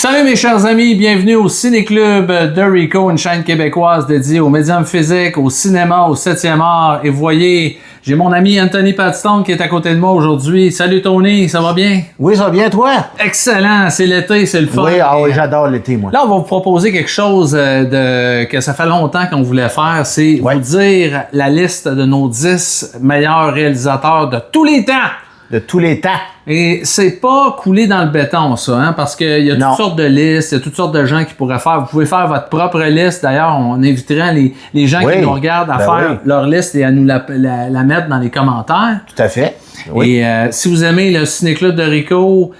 Salut mes chers amis, bienvenue au Ciné-Club de Rico, une chaîne québécoise dédiée au médium physique, au cinéma, au 7e art. Et vous voyez, j'ai mon ami Anthony Pattison qui est à côté de moi aujourd'hui. Salut Tony, ça va bien? Oui, ça va bien toi? Excellent, c'est l'été, c'est le fun. Oui, oui, j'adore l'été moi. Là, on va vous proposer quelque chose que ça fait longtemps qu'on voulait faire, c'est vous dire la liste de nos 10 meilleurs réalisateurs de tous les temps. De tous les temps. Et c'est pas coulé dans le béton, ça, hein, parce qu'il y a toutes sortes de listes, il y a toutes sortes de gens qui pourraient faire. Vous pouvez faire votre propre liste. D'ailleurs, on inviterait les gens qui nous regardent à faire leur liste et à nous la mettre dans les commentaires. Tout à fait. Oui. Et si vous aimez le Ciné-Club de Rico,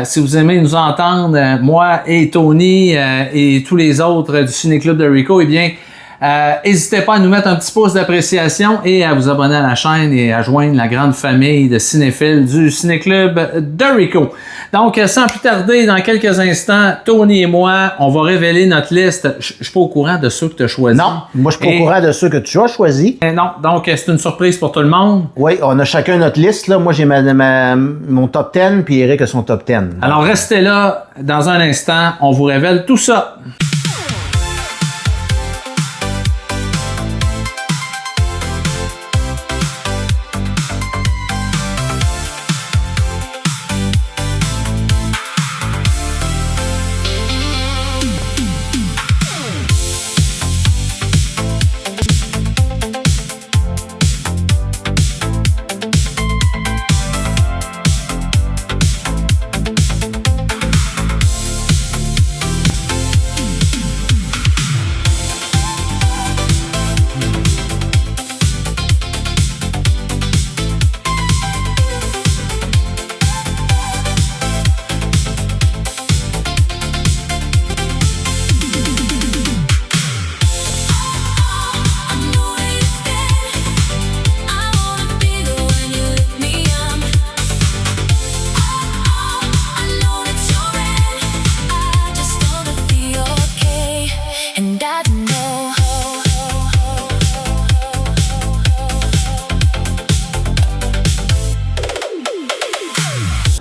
si vous aimez nous entendre, moi et Tony et tous les autres du Ciné-Club de Rico, eh bien, n'hésitez pas à nous mettre un petit pouce d'appréciation et à vous abonner à la chaîne et à joindre la grande famille de cinéphiles du Ciné-Club de Rico. Donc, sans plus tarder, dans quelques instants, Tony et moi, on va révéler notre liste. Je suis pas au courant de ceux que tu as choisis. Non, moi je suis pas au courant de ceux que tu as choisis. Non, donc c'est une surprise pour tout le monde. Oui, on a chacun notre liste. Là. Moi j'ai mon top 10, puis Eric a son top 10. Alors restez là, dans un instant, on vous révèle tout ça.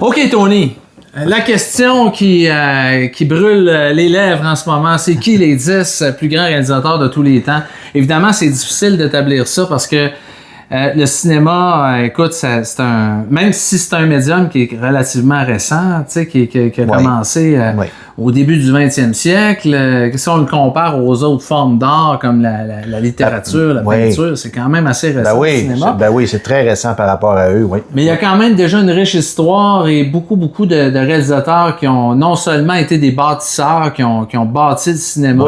OK, Tony. La question qui brûle les lèvres en ce moment, c'est qui les 10 plus grands réalisateurs de tous les temps? Évidemment, c'est difficile d'établir ça parce que le cinéma, écoute, c'est même si c'est un médium qui est relativement récent, tu sais, qui a commencé au début du 20e siècle, si on le compare aux autres formes d'art comme la littérature, la peinture, c'est quand même assez récent le cinéma. Ben oui, c'est très récent par rapport à eux, oui. Mais il y a quand même déjà une riche histoire et beaucoup de réalisateurs qui ont non seulement été des bâtisseurs, qui ont bâti le cinéma,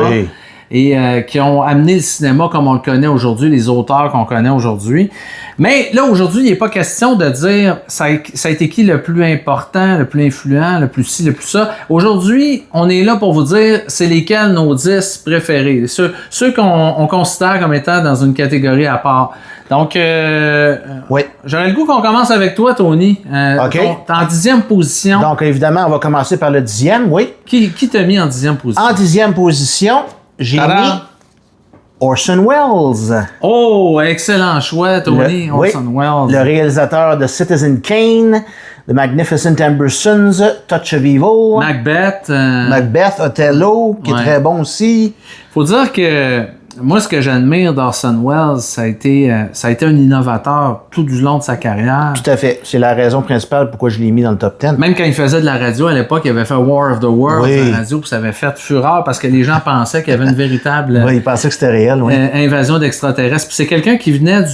et qui ont amené le cinéma comme on le connaît aujourd'hui, les auteurs qu'on connaît aujourd'hui. Mais là, aujourd'hui, il n'est pas question de dire ça a été qui le plus important, le plus influent, le plus ci, le plus ça. Aujourd'hui, on est là pour vous dire c'est lesquels nos 10 préférés. Ceux qu'on considère comme étant dans une catégorie à part. Donc, j'aurais le goût qu'on commence avec toi, Tony. OK. T'es en 10e position. Donc, évidemment, on va commencer par le 10e, oui. Qui t'a mis en 10e position? En 10e position, j'ai mis Orson Welles. Oh, excellent choix, Tony. Orson Welles. Le réalisateur de Citizen Kane, The Magnificent Ambersons, Touch of Evil. Macbeth, Othello, qui est très bon aussi. Faut dire que moi, ce que j'admire d'Orson Welles, ça a été un innovateur tout du long de sa carrière. Tout à fait. C'est la raison principale pourquoi je l'ai mis dans le top 10. Même quand il faisait de la radio à l'époque, il avait fait War of the Worlds à la radio, puis ça avait fait fureur parce que les gens pensaient qu'il y avait une véritable ils pensaient que c'était réel, invasion d'extraterrestres. Puis c'est quelqu'un qui venait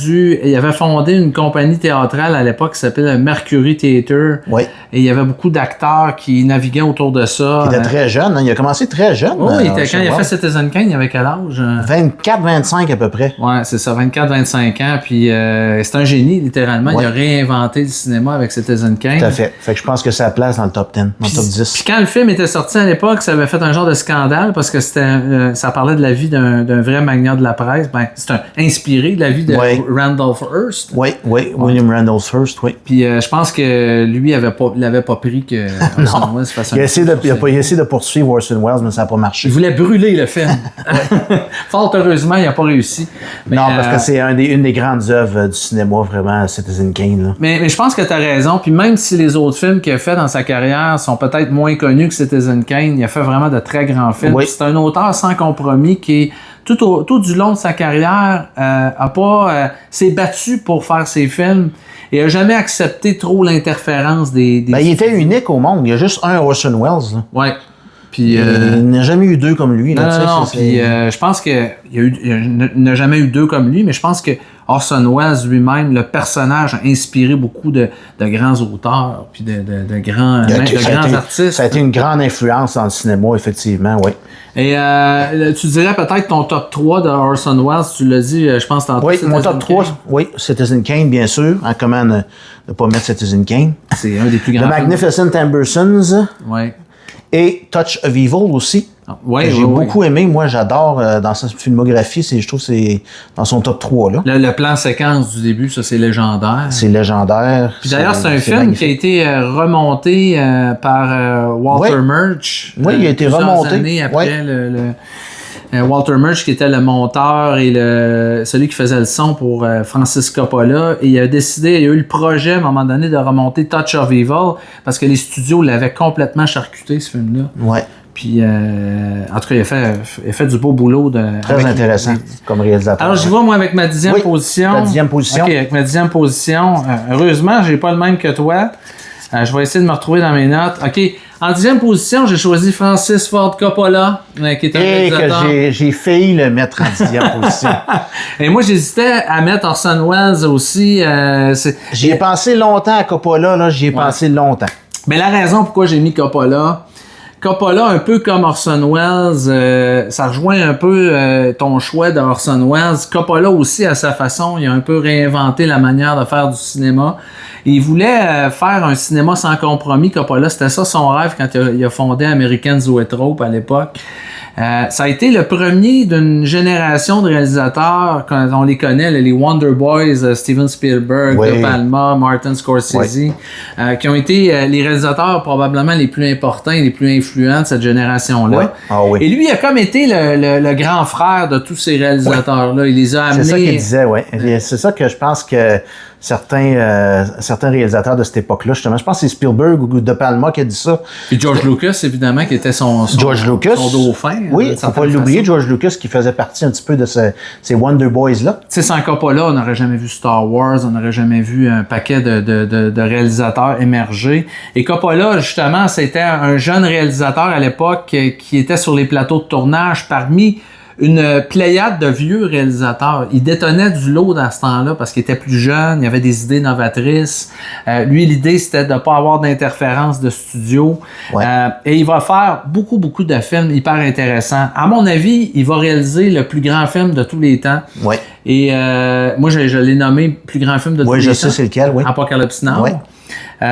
il avait fondé une compagnie théâtrale à l'époque qui s'appelait le Mercury Theatre. Oui. Et il y avait beaucoup d'acteurs qui naviguaient autour de ça. Il était très jeune, hein? Il a commencé très jeune. Quand il a fait Citizen Kane, il avait quel âge? 24-25 à peu près. Ouais, c'est ça, 24-25 ans. Puis c'est un génie, littéralement. Il a réinventé le cinéma avec Citizen Kane. Tout à fait. Fait que je pense que ça a place dans le top 10, dans le top 10. Puis quand le film était sorti à l'époque, ça avait fait un genre de scandale parce que ça parlait de la vie d'un vrai magnat de la presse. Ben, c'est inspiré de la vie de Randolph Hearst. Oui, William Randolph Hearst, oui. Puis je pense que lui l'avait pas pris que Orson Welles fasse il a essayé de poursuivre Orson Welles, mais ça n'a pas marché. Il voulait brûler le film. Fault malheureusement, il n'a pas réussi. Mais, non, parce que c'est une des grandes œuvres du cinéma, vraiment, Citizen Kane. Là. Mais je pense que tu as raison. Puis même si les autres films qu'il a fait dans sa carrière sont peut-être moins connus que Citizen Kane, il a fait vraiment de très grands films. Oui. C'est un auteur sans compromis qui, tout du long de sa carrière, s'est battu pour faire ses films et a jamais accepté trop l'interférence des Ben, il était unique au monde. Il y a juste un Orson Welles. Là. Ouais. Puis, il n'a jamais eu deux comme lui. Là, non, puis je pense qu'il n'a jamais eu deux comme lui, mais je pense que Orson Welles lui-même, le personnage, a inspiré beaucoup de grands auteurs, puis de grands artistes. Ça a été une grande influence dans le cinéma, effectivement, oui. Et tu dirais peut-être ton top 3 de Orson Welles, tu l'as dit, je pense tantôt. Oui, mon top 3, oui, Citizen Kane, bien sûr. Hein, comment ne pas mettre Citizen Kane? C'est un des plus grands. The Magnificent Ambersons. Oui. Et Touch of Evil aussi. Ouais, j'ai beaucoup aimé. Moi, j'adore dans sa filmographie. Je trouve que c'est dans son top 3. Là. Le plan séquence du début, ça, c'est légendaire. C'est légendaire. Puis d'ailleurs, c'est un film magnifique. Qui a été remonté par Walter Murch. Oui, il a été remonté. Années après Walter Murch, qui était le monteur et celui qui faisait le son pour Francis Coppola. Et il a eu le projet à un moment donné de remonter Touch of Evil parce que les studios l'avaient complètement charcuté, ce film-là. Ouais. Puis, en tout cas, il a fait du beau boulot. Très intéressant comme réalisateur. Alors, j'y vais, moi, avec ma 10e position. Ta 10e position. OK, avec ma 10e position. Heureusement, j'ai pas le même que toi. Je vais essayer de me retrouver dans mes notes. OK. En 10e position, j'ai choisi Francis Ford Coppola, qui est un réalisateur. J'ai failli le mettre en 10e position. Et moi, j'hésitais à mettre Orson Welles aussi. J'y ai pensé longtemps à Coppola, là. J'y ai pensé longtemps. Mais la raison pourquoi j'ai mis Coppola, un peu comme Orson Welles, ça rejoint un peu ton choix d'Orson Welles. Coppola aussi, à sa façon, il a un peu réinventé la manière de faire du cinéma. Il voulait faire un cinéma sans compromis. Coppola, c'était ça son rêve quand il a fondé American Zoetrope à l'époque. Ça a été le premier d'une génération de réalisateurs, quand on les connaît, les Wonder Boys, Steven Spielberg, De Palma, Martin Scorsese, qui ont été les réalisateurs probablement les plus importants et les plus influents de cette génération-là. Ouais. Ah, oui. Et lui, il a comme été le grand frère de tous ces réalisateurs-là. Il les a amenés... C'est ça qu'il disait, oui. C'est ça que je pense que certains réalisateurs de cette époque-là, justement, je pense que c'est Spielberg ou De Palma qui a dit ça. Puis George Lucas, évidemment, qui était son dauphin. Oui, faut pas l'oublier, George Lucas qui faisait partie un petit peu de ces Wonder Boys-là. Tu sais, sans Coppola, on n'aurait jamais vu Star Wars, on n'aurait jamais vu un paquet de réalisateurs émerger. Et Coppola, justement, c'était un jeune réalisateur à l'époque qui était sur les plateaux de tournage parmi une pléiade de vieux réalisateurs. Il détonnait du lot dans ce temps-là parce qu'il était plus jeune, il avait des idées novatrices. Lui, l'idée, c'était de ne pas avoir d'interférence de studio. Ouais. Et il va faire beaucoup de films hyper intéressants. À mon avis, il va réaliser le plus grand film de tous les temps. Ouais. Et moi, je l'ai nommé plus grand film de tous les temps. Oui, je sais c'est lequel, oui. Apocalypse Now. Ouais.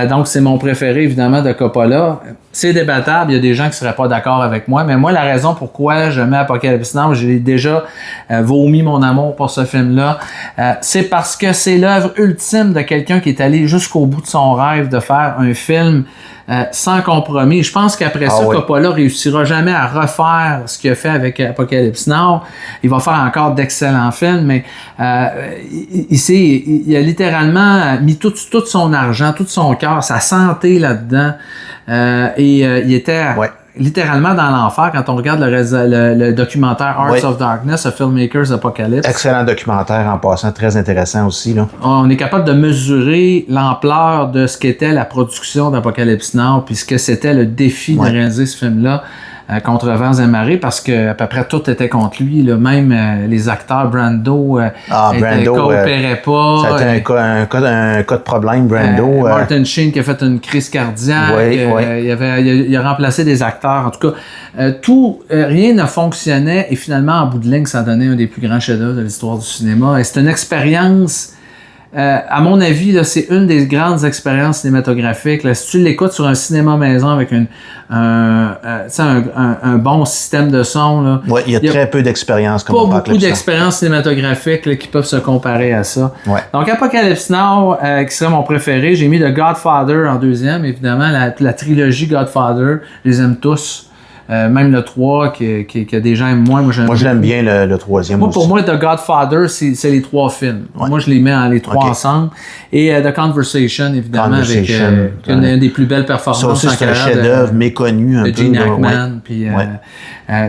Donc, c'est mon préféré, évidemment, de Coppola. C'est débattable, il y a des gens qui ne seraient pas d'accord avec moi, mais moi, la raison pourquoi je mets Apocalypse Now, j'ai déjà vomi mon amour pour ce film-là, c'est parce que c'est l'œuvre ultime de quelqu'un qui est allé jusqu'au bout de son rêve de faire un film sans compromis. Je pense qu'après ça, Coppola réussira jamais à refaire ce qu'il a fait avec Apocalypse Now. Il va faire encore d'excellents films, mais il a littéralement mis tout son argent, tout son cœur, sa santé là-dedans. Il était littéralement dans l'enfer quand on regarde le documentaire Arts of Darkness, A Filmmaker's Apocalypse. Excellent documentaire en passant, très intéressant aussi. Là. On est capable de mesurer l'ampleur de ce qu'était la production d'Apocalypse Now, puis ce que c'était le défi de réaliser ce film-là. Contre vents et marées parce que à peu près tout était contre lui. Là. Même les acteurs, Brando coopéraient pas. Ça a été un cas de problème, Brando. Martin Sheen qui a fait une crise cardiaque. Il a remplacé des acteurs. En tout cas, rien ne fonctionnait et finalement, en bout de ligne, ça a donné un des plus grands chefs-d'œuvre de l'histoire du cinéma. Et c'est une expérience... à mon avis, là, c'est une des grandes expériences cinématographiques. Là, si tu l'écoutes sur un cinéma maison avec un bon système de son, ouais, il y a très peu d'expérience. Pas beaucoup d'expériences cinématographiques là, qui peuvent se comparer à ça. Ouais. Donc, Apocalypse Now, qui serait mon préféré, j'ai mis The Godfather en deuxième, évidemment, la trilogie Godfather, je les aime tous. même le 3 que des gens aiment moins. Moi, je l'aime bien le troisième aussi. Pour moi, The Godfather, c'est les 3 films. Ouais. Moi, je les mets les 3 ensemble. Et The Conversation, évidemment, avec une des plus belles performances. Ça aussi, c'est un chef-d'œuvre méconnu un peu. De Gene Hackman. Puis,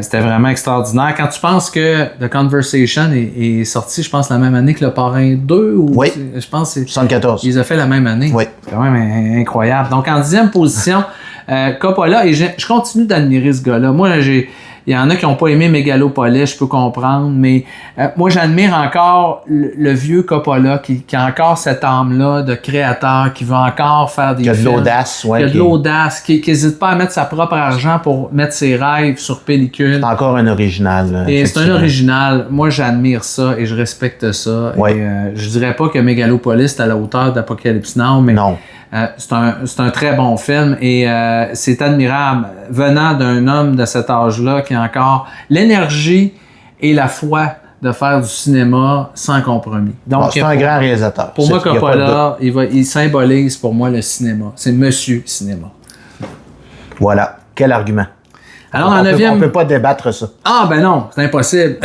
c'était vraiment extraordinaire. Quand tu penses que The Conversation est sorti, je pense, la même année que Le Parrain 2, ou je pense que 74. Ils ont fait la même année. Oui. C'est quand même incroyable. Donc, en 10e position, Coppola, et je continue d'admirer ce gars-là. Moi, il y en a qui n'ont pas aimé Megalopolis, je peux comprendre, mais moi, j'admire encore le vieux Coppola qui a encore cette âme-là de créateur, qui veut encore faire des films. Qui a de l'audace, Qui a de l'audace, qui n'hésite pas à mettre sa propre argent pour mettre ses rêves sur pellicule. C'est encore un original. Et c'est un original. Moi, j'admire ça et je respecte ça. Ouais. Et, je dirais pas que Megalopolis est à la hauteur d'Apocalypse Now, mais non. C'est un très bon film et c'est admirable venant d'un homme de cet âge-là qui a encore l'énergie et la foi de faire du cinéma sans compromis. Donc, c'est un grand réalisateur. Pour moi, Coppola, il symbolise pour moi le cinéma. C'est Monsieur Cinéma. Voilà. Quel argument. Alors, en 9e... On peut pas débattre ça. Ah, ben non, c'est impossible.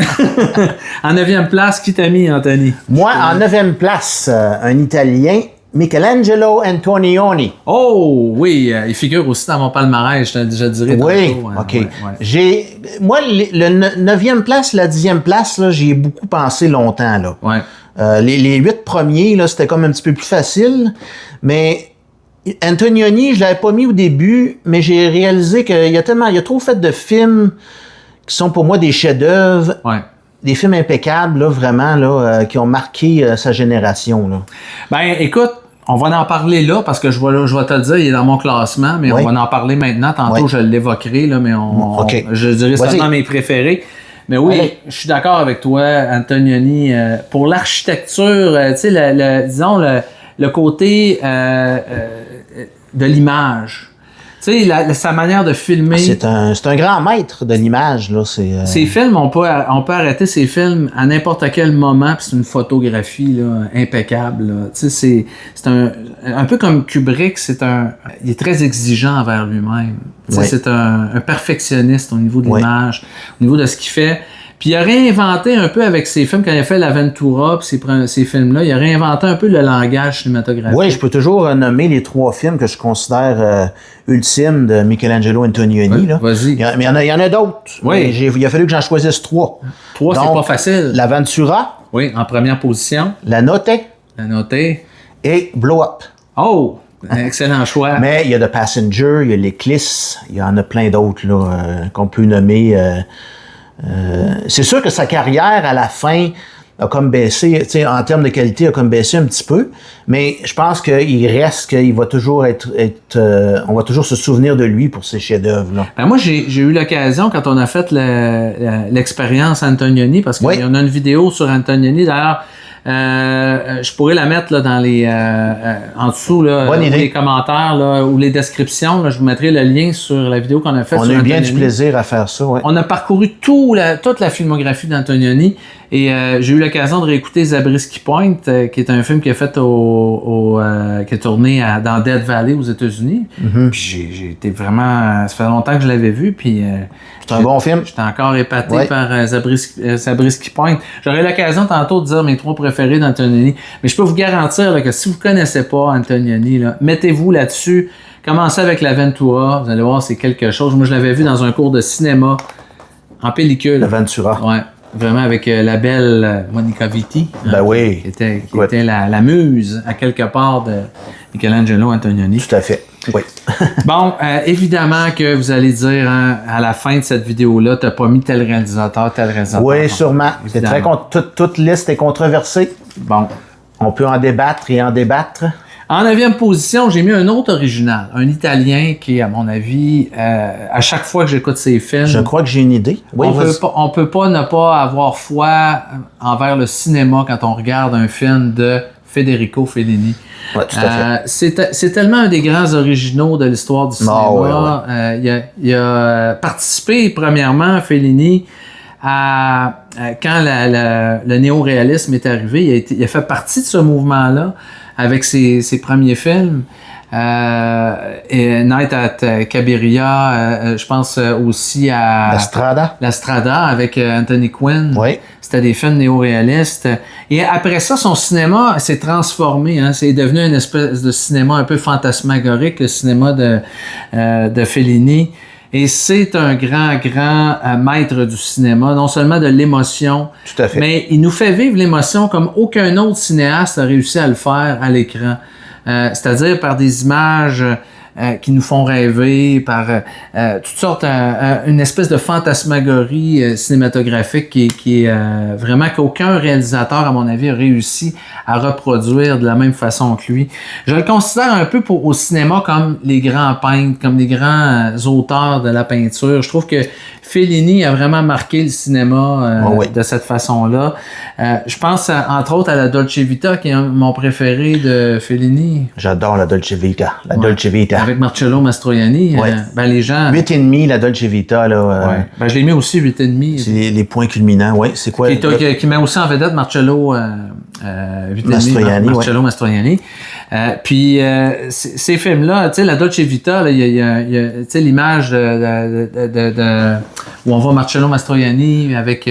En 9e place, qui t'a mis, Anthony? Moi, en 9e place, un Italien, Michelangelo Antonioni. Oh, oui, il figure aussi dans mon palmarès, je dirais. Oui, tantôt. OK. Ouais. Moi, le 9e place, la 10e place, là, j'y ai beaucoup pensé longtemps. Là. Ouais. Les 8 premiers, là, c'était comme un petit peu plus facile, mais Antonioni, je l'avais pas mis au début, mais j'ai réalisé qu'il y a trop fait de films qui sont pour moi des chefs-d'œuvre. Ouais. Des films impeccables, là, vraiment, là, qui ont marqué sa génération. Là. Ben, écoute, on va en parler là, parce que je vais te le dire, il est dans mon classement, mais on va en parler maintenant. Tantôt, je l'évoquerai, là, mais je dirais seulement mes préférés. Mais oui, je suis d'accord avec toi, Antonioni. Pour l'architecture, tu sais, disons, le côté de l'image. Tu sais, sa manière de filmer. C'est un grand maître de l'image, là. Ces films, on peut arrêter ces films à n'importe quel moment, puis c'est une photographie là, impeccable. Là. Tu sais, c'est un peu comme Kubrick, il est très exigeant envers lui-même. Tu sais, c'est un perfectionniste au niveau de l'image, au niveau de ce qu'il fait. Puis il a réinventé un peu avec ses films, quand il a fait l'Aventura puis ces films-là, il a réinventé un peu le langage cinématographique. Oui, je peux toujours nommer les 3 films que je considère ultimes de Michelangelo Antonioni. Là. Vas-y. Mais il y en a d'autres. Oui. Il a fallu que j'en choisisse 3. 3, c'est pas facile. L'Aventura. Oui, en première position. La Notte. Et Blow Up. Oh! Un excellent choix. Mais il y a The Passenger, il y a l'Éclisse, il y en a plein d'autres là, qu'on peut nommer... c'est sûr que sa carrière, à la fin, a comme baissé, tu sais, en termes de qualité, a comme baissé un petit peu, mais je pense qu'il va toujours on va toujours se souvenir de lui pour ses chefs-d'œuvre. Là. Ben moi, j'ai eu l'occasion, quand on a fait l'expérience Antonioni, parce qu'il y en a une vidéo sur Antonioni, d'ailleurs, je pourrais la mettre là, dans les en dessous là, les commentaires là, ou les descriptions. Là, je vous mettrai le lien sur la vidéo qu'on a faite. On a eu bien du plaisir à faire ça. Ouais. On a parcouru toute la filmographie d'Antonioni et j'ai eu l'occasion de réécouter Zabriskie Point, qui est un film qui est fait qui est tourné dans Death Valley aux États-Unis. Mm-hmm. Puis j'ai été vraiment, ça fait longtemps que je l'avais vu. Puis c'est un bon film. J'étais encore épaté par Zabriskie Point. J'aurai l'occasion tantôt de dire mes 3 préférés d'Antonioni. Mais je peux vous garantir là, que si vous ne connaissez pas Antonioni, là, mettez-vous là-dessus. Commencez avec l'Aventura. Vous allez voir, c'est quelque chose. Moi, je l'avais vu dans un cours de cinéma en pellicule. L'Aventura. Ouais. Vraiment avec la belle Monica Vitti. Ben oui. Qui était la muse, à quelque part, de Michelangelo Antonioni. Tout à fait. Oui. Bon, évidemment que vous allez dire à la fin de cette vidéo-là, t'as pas mis tel réalisateur. Oui, sûrement. C'est très toute liste est controversée. Bon. On peut en débattre et en débattre. En 9e position, j'ai mis un autre original, un Italien qui, à mon avis, à chaque fois que j'écoute ses films... Je crois que j'ai une idée. Oui, on peut pas ne pas avoir foi envers le cinéma quand on regarde un film de Federico Fellini. Oui, tout à fait. C'est tellement un des grands originaux de l'histoire du cinéma. Il a participé, premièrement, Fellini, quand le néo-réalisme est arrivé. Il a fait partie de ce mouvement-là avec ses premiers films. et Night at Cabiria, je pense aussi à La Strada avec Anthony Quinn. Oui. C'était des films néo-réalistes. Et après ça, son cinéma s'est transformé. Hein. C'est devenu une espèce de cinéma un peu fantasmagorique, le cinéma de Fellini. Et c'est un grand maître du cinéma, non seulement de l'émotion, tout à fait, mais il nous fait vivre l'émotion comme aucun autre cinéaste a réussi à le faire à l'écran. C'est-à-dire par des images qui nous font rêver, par toutes sortes, une espèce de fantasmagorie cinématographique qui est vraiment qu'aucun réalisateur, à mon avis, a réussi à reproduire de la même façon que lui. Je le considère un peu au cinéma comme les grands peintres, comme les grands auteurs de la peinture. Je trouve que Fellini a vraiment marqué le cinéma de cette façon-là. Je pense entre autres à la Dolce Vita, qui est mon préféré de Fellini. J'adore la Dolce Vita. Dolce Vita. Avec Marcello Mastroianni. Les gens... 8,5 la Dolce Vita. Là, je l'ai mis aussi 8,5. C'est les points culminants. Oui, c'est quoi? Qui met aussi en vedette Marcello Mastroianni. Puis ces films-là, tu sais, la Dolce Vita, il y a l'image où on voit Marcello Mastroianni avec...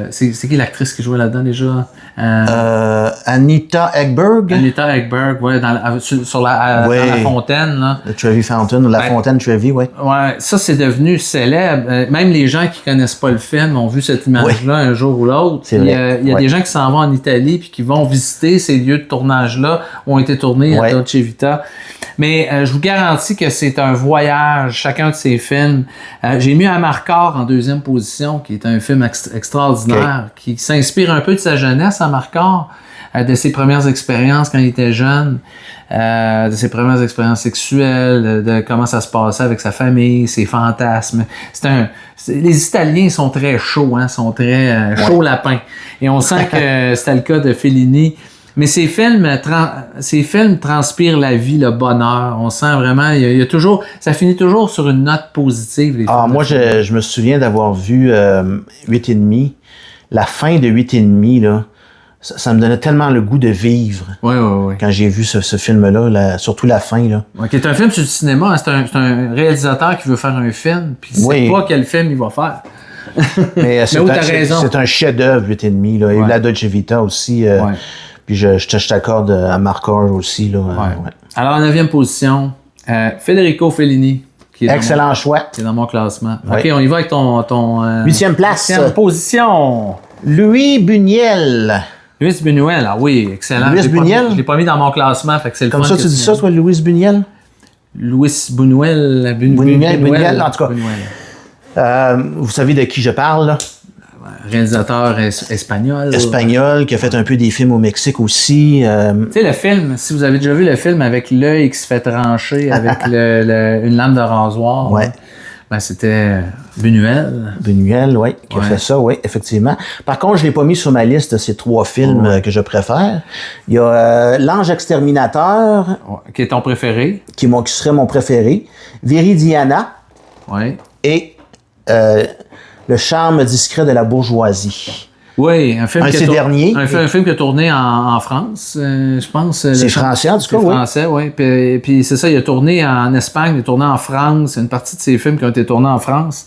c'est qui l'actrice qui jouait là-dedans déjà? Anita Ekberg. Anita Ekberg, dans la fontaine. Là. Le Trevi Fountain, ou la fontaine Trevi, oui. Ouais, ça c'est devenu célèbre. Même les gens qui connaissent pas le film ont vu cette image-là un jour ou l'autre. Il y a des gens qui s'en vont en Italie puis qui vont visiter ces lieux de tournage-là où ont été tournés à Dolce Vita. Mais je vous garantis que c'est un voyage, chacun de ces films. J'ai mis Amarcord en deuxième position, qui est un film extraordinaire, qui s'inspire un peu de sa jeunesse, Amarcord, de ses premières expériences quand il était jeune, de ses premières expériences sexuelles, de comment ça se passait avec sa famille, ses fantasmes. Les Italiens sont très chauds, hein, sont très chauds lapins. Et on sent que c'était le cas de Fellini. Mais ces films transpirent la vie, le bonheur. On sent vraiment, il y a toujours, ça finit toujours sur une note positive. Moi, je me souviens d'avoir vu 8,5. La fin de 8,5, là, ça me donnait tellement le goût de vivre. Oui. Quand j'ai vu ce film-là, surtout la fin, là. Qui est un film sur le cinéma. Hein, c'est un réalisateur qui veut faire un film, puis il sait pas quel film il va faire. Mais c'est un chef-d'œuvre, 8,5. Là. Il y a eu la Dolce Vita aussi. Puis je t'accorde à Marcor aussi. Là, Alors, en 9e position, Federico Fellini. Qui est excellent choix. Qui est dans mon classement. OK, on y va avec ton 8e place. 8e position. Louis Buñuel. Louis Buñuel, ah oui, excellent. Louis Buñuel. Je l'ai pas mis dans mon classement, fait que c'est le comme ça, tu dis ça, toi, Louis Buñuel? Louis Buñuel. Buñuel, en tout cas. Vous savez de qui je parle, là? Réalisateur espagnol. Espagnol, qui a fait un peu des films au Mexique aussi. Tu sais, le film, si vous avez déjà vu le film avec l'œil qui se fait trancher avec une lame de rasoir. Ouais. Ben, c'était Buñuel. Buñuel, oui, qui a fait ça, oui, effectivement. Par contre, je ne l'ai pas mis sur ma liste de ces 3 films que je préfère. Il y a L'Ange Exterminateur. Qui est ton préféré. Qui serait mon préféré. Viridiana. Oui. Et Le charme discret de la bourgeoisie. Oui, un film un film qui a tourné en France, je pense. C'est français, en tout cas, oui. C'est français, oui. Puis c'est ça, il a tourné en Espagne, il a tourné en France. C'est une partie de ces films qui ont été tournés en France.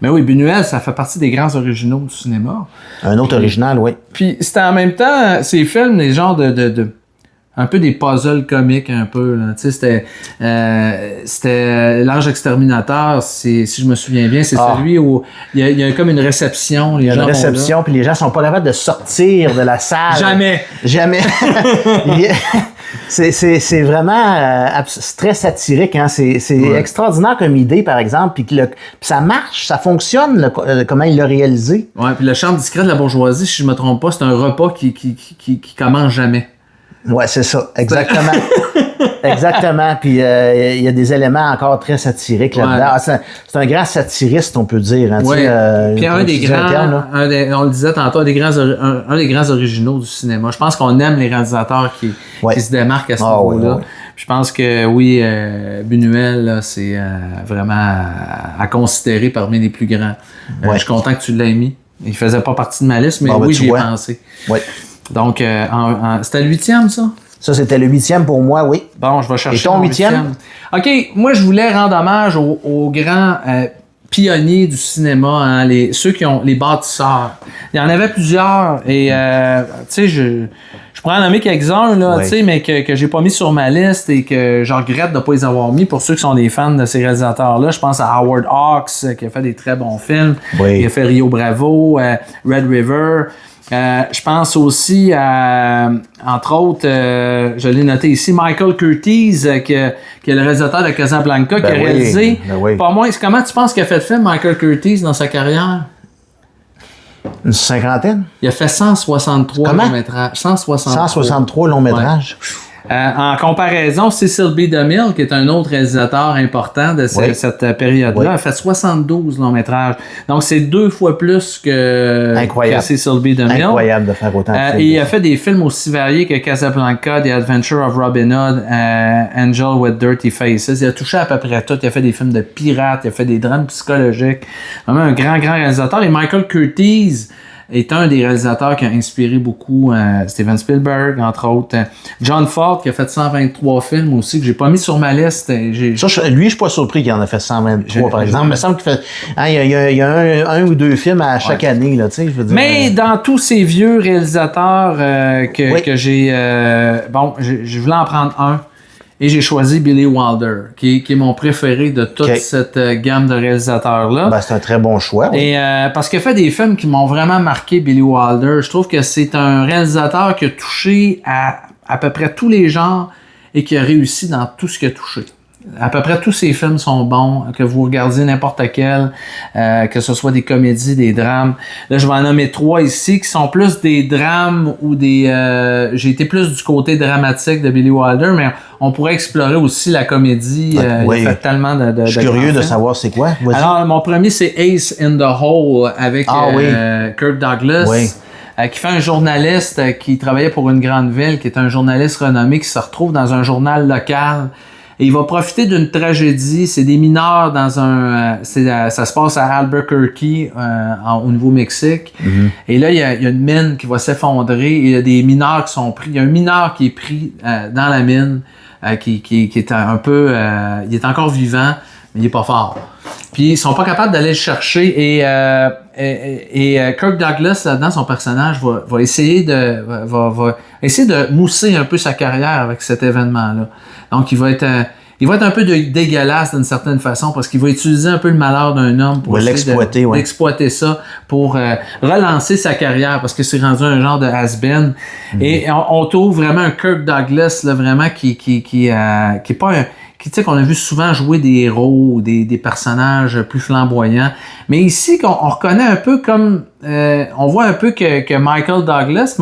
Mais oui, Buñuel, ça fait partie des grands originaux du cinéma. Un autre original, oui. Puis c'était en même temps, ces films, les genres de un peu des puzzles comiques un peu. Tu sais, c'était L'Ange Exterminateur, si je me souviens bien, c'est celui où il y a comme une réception. Il y a une réception, puis les gens sont pas capables de sortir de la salle. Jamais. C'est vraiment très satirique. Hein? C'est extraordinaire comme idée, par exemple, puis ça marche, ça fonctionne, comment il l'a réalisé. Oui, puis Le charme discret de la bourgeoisie, si je me trompe pas, c'est un repas qui commence jamais. Ouais, c'est ça, exactement. Exactement. Puis il y a des éléments encore très satiriques là-dedans. C'est un grand satiriste, on peut dire. Hein, puis un des grands, on le disait tantôt, un des grands originaux du cinéma. Je pense qu'on aime les réalisateurs qui se démarquent à ce niveau-là. Ouais. Je pense que oui, Buñuel, là, c'est vraiment à considérer parmi les plus grands. Je suis content que tu l'aies mis. Il faisait pas partie de ma liste, mais j'y ai pensé. Ouais. Donc, c'était le 8e, ça? Ça, c'était le 8e pour moi, oui. Bon, je vais chercher. Et ton 8e? OK, moi, je voulais rendre hommage aux grands pionniers du cinéma, hein, ceux qui ont les bâtisseurs. Il y en avait plusieurs, et tu sais, je pourrais en nommer quelques-uns, là, tu sais, mais que j'ai pas mis sur ma liste et que je regrette de pas les avoir mis. Pour ceux qui sont des fans de ces réalisateurs-là, je pense à Howard Hawks, qui a fait des très bons films. Oui. Il a fait Rio Bravo, Red River. Je pense aussi à, entre autres, je l'ai noté ici, Michael Curtiz, qui est le réalisateur de Casablanca, qui a réalisé. Pas moins. Comment tu penses qu'il a fait le film, Michael Curtiz, dans sa carrière? Une cinquantaine? Il a fait 163 longs métrages. 163 longs métrages. Ouais. En comparaison, Cecil B. DeMille, qui est un autre réalisateur important de cette période-là, a fait 72 longs métrages. Donc, c'est 2 fois plus que Cecil B. DeMille. Incroyable de faire autant de films. Et il a fait des films aussi variés que Casablanca, The Adventure of Robin Hood, Angel with Dirty Faces. Il a touché à peu près tout. Il a fait des films de pirates, il a fait des drames psychologiques. Vraiment un grand réalisateur. Et Michael Curtiz est un des réalisateurs qui a inspiré beaucoup Steven Spielberg, entre autres. John Ford, qui a fait 123 films aussi, que j'ai pas mis sur ma liste. Lui, je suis pas surpris qu'il en a fait 123, par exemple. Il me semble qu'il fait... il y a un ou deux films à chaque année, là, tu sais, je veux dire. Mais dans tous ces vieux réalisateurs que j'ai... je voulais en prendre un. Et j'ai choisi Billy Wilder, qui est mon préféré de toute cette gamme de réalisateurs-là. Ben, c'est un très bon choix. Oui. Et parce qu'il a fait des films qui m'ont vraiment marqué, Billy Wilder. Je trouve que c'est un réalisateur qui a touché à peu près tous les genres et qui a réussi dans tout ce qu'il a touché. À peu près tous ses films sont bons, que vous regardiez n'importe quel, que ce soit des comédies, des drames. Là, je vais en nommer 3 ici, qui sont plus des drames ou des... j'ai été plus du côté dramatique de Billy Wilder, mais on pourrait explorer aussi la comédie. Il a fait tellement de je suis curieux de savoir c'est quoi. Vas-y. Alors, mon premier, c'est Ace in the Hole, avec Kirk Douglas. Oui. Qui fait un journaliste qui travaillait pour une grande ville, qui est un journaliste renommé, qui se retrouve dans un journal local. Et il va profiter d'une tragédie. C'est des mineurs dans un... ça se passe à Albuquerque, au Nouveau-Mexique. Mm-hmm. Et là, il y a une mine qui va s'effondrer. Et il y a des mineurs qui sont pris. Il y a un mineur qui est pris dans la mine, qui est un peu... il est encore vivant, mais il est pas fort. Puis ils sont pas capables d'aller le chercher. Et Kirk Douglas, là-dedans, son personnage, va essayer de mousser un peu sa carrière avec cet événement-là. Donc, il va être un peu dégueulasse d'une certaine façon parce qu'il va utiliser un peu le malheur d'un homme pour exploiter ça pour relancer sa carrière parce que c'est rendu un genre de has-been. Mm-hmm. Et on trouve vraiment un Kirk Douglas là, vraiment qui est pas un... Tu sais qu'on a vu souvent jouer des héros ou des personnages plus flamboyants. Mais ici, on reconnaît un peu comme... on voit un peu que Michael Douglas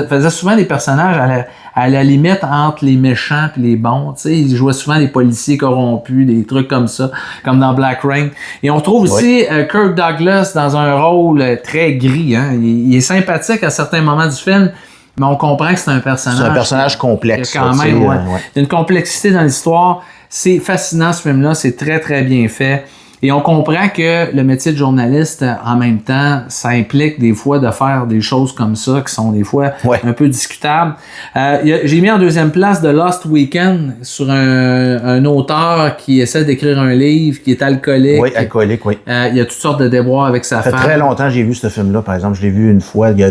faisait souvent des personnages à la limite entre les méchants et les bons. Tu sais, il jouait souvent des policiers corrompus, des trucs comme ça, comme dans Black Rain. Et on trouve aussi Kirk Douglas dans un rôle très gris. Hein? Il est sympathique à certains moments du film, mais on comprend que c'est un personnage. C'est un personnage complexe. Quand même, il y a une complexité dans l'histoire. C'est fascinant, ce film-là. C'est très, très bien fait. Et on comprend que le métier de journaliste, en même temps, ça implique des fois de faire des choses comme ça qui sont des fois un peu discutables. J'ai mis en deuxième place The Lost Weekend sur un auteur qui essaie d'écrire un livre, qui est alcoolique. Oui, alcoolique, oui. Il y a toutes sortes de déboires avec sa femme. Ça fait très longtemps que j'ai vu ce film-là, par exemple. Je l'ai vu une fois il y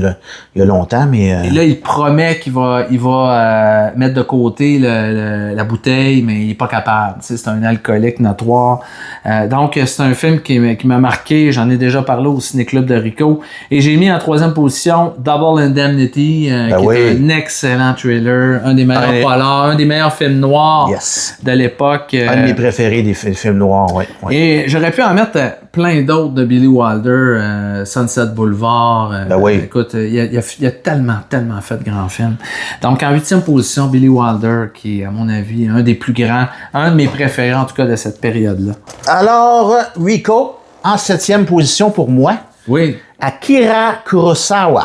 a longtemps, mais... Et là, il promet qu'il va mettre de côté la bouteille, mais il n'est pas capable. Tu sais, c'est un alcoolique notoire. Donc, c'est un film qui m'a marqué. J'en ai déjà parlé au Ciné-Club de Rico. Et j'ai mis en troisième position Double Indemnity, qui est un excellent thriller, un des meilleurs polars, un des meilleurs films noirs de l'époque. Un de mes préférés des films noirs, oui. Et j'aurais pu en mettre plein d'autres de Billy Wilder, Sunset Boulevard. Écoute, il a tellement fait de grands films. Donc, en 8e position, Billy Wilder, qui est, à mon avis, un des plus grands, un de mes préférés, en tout cas, de cette période-là. Alors, Rico, en 7e position pour moi. Oui. Akira Kurosawa.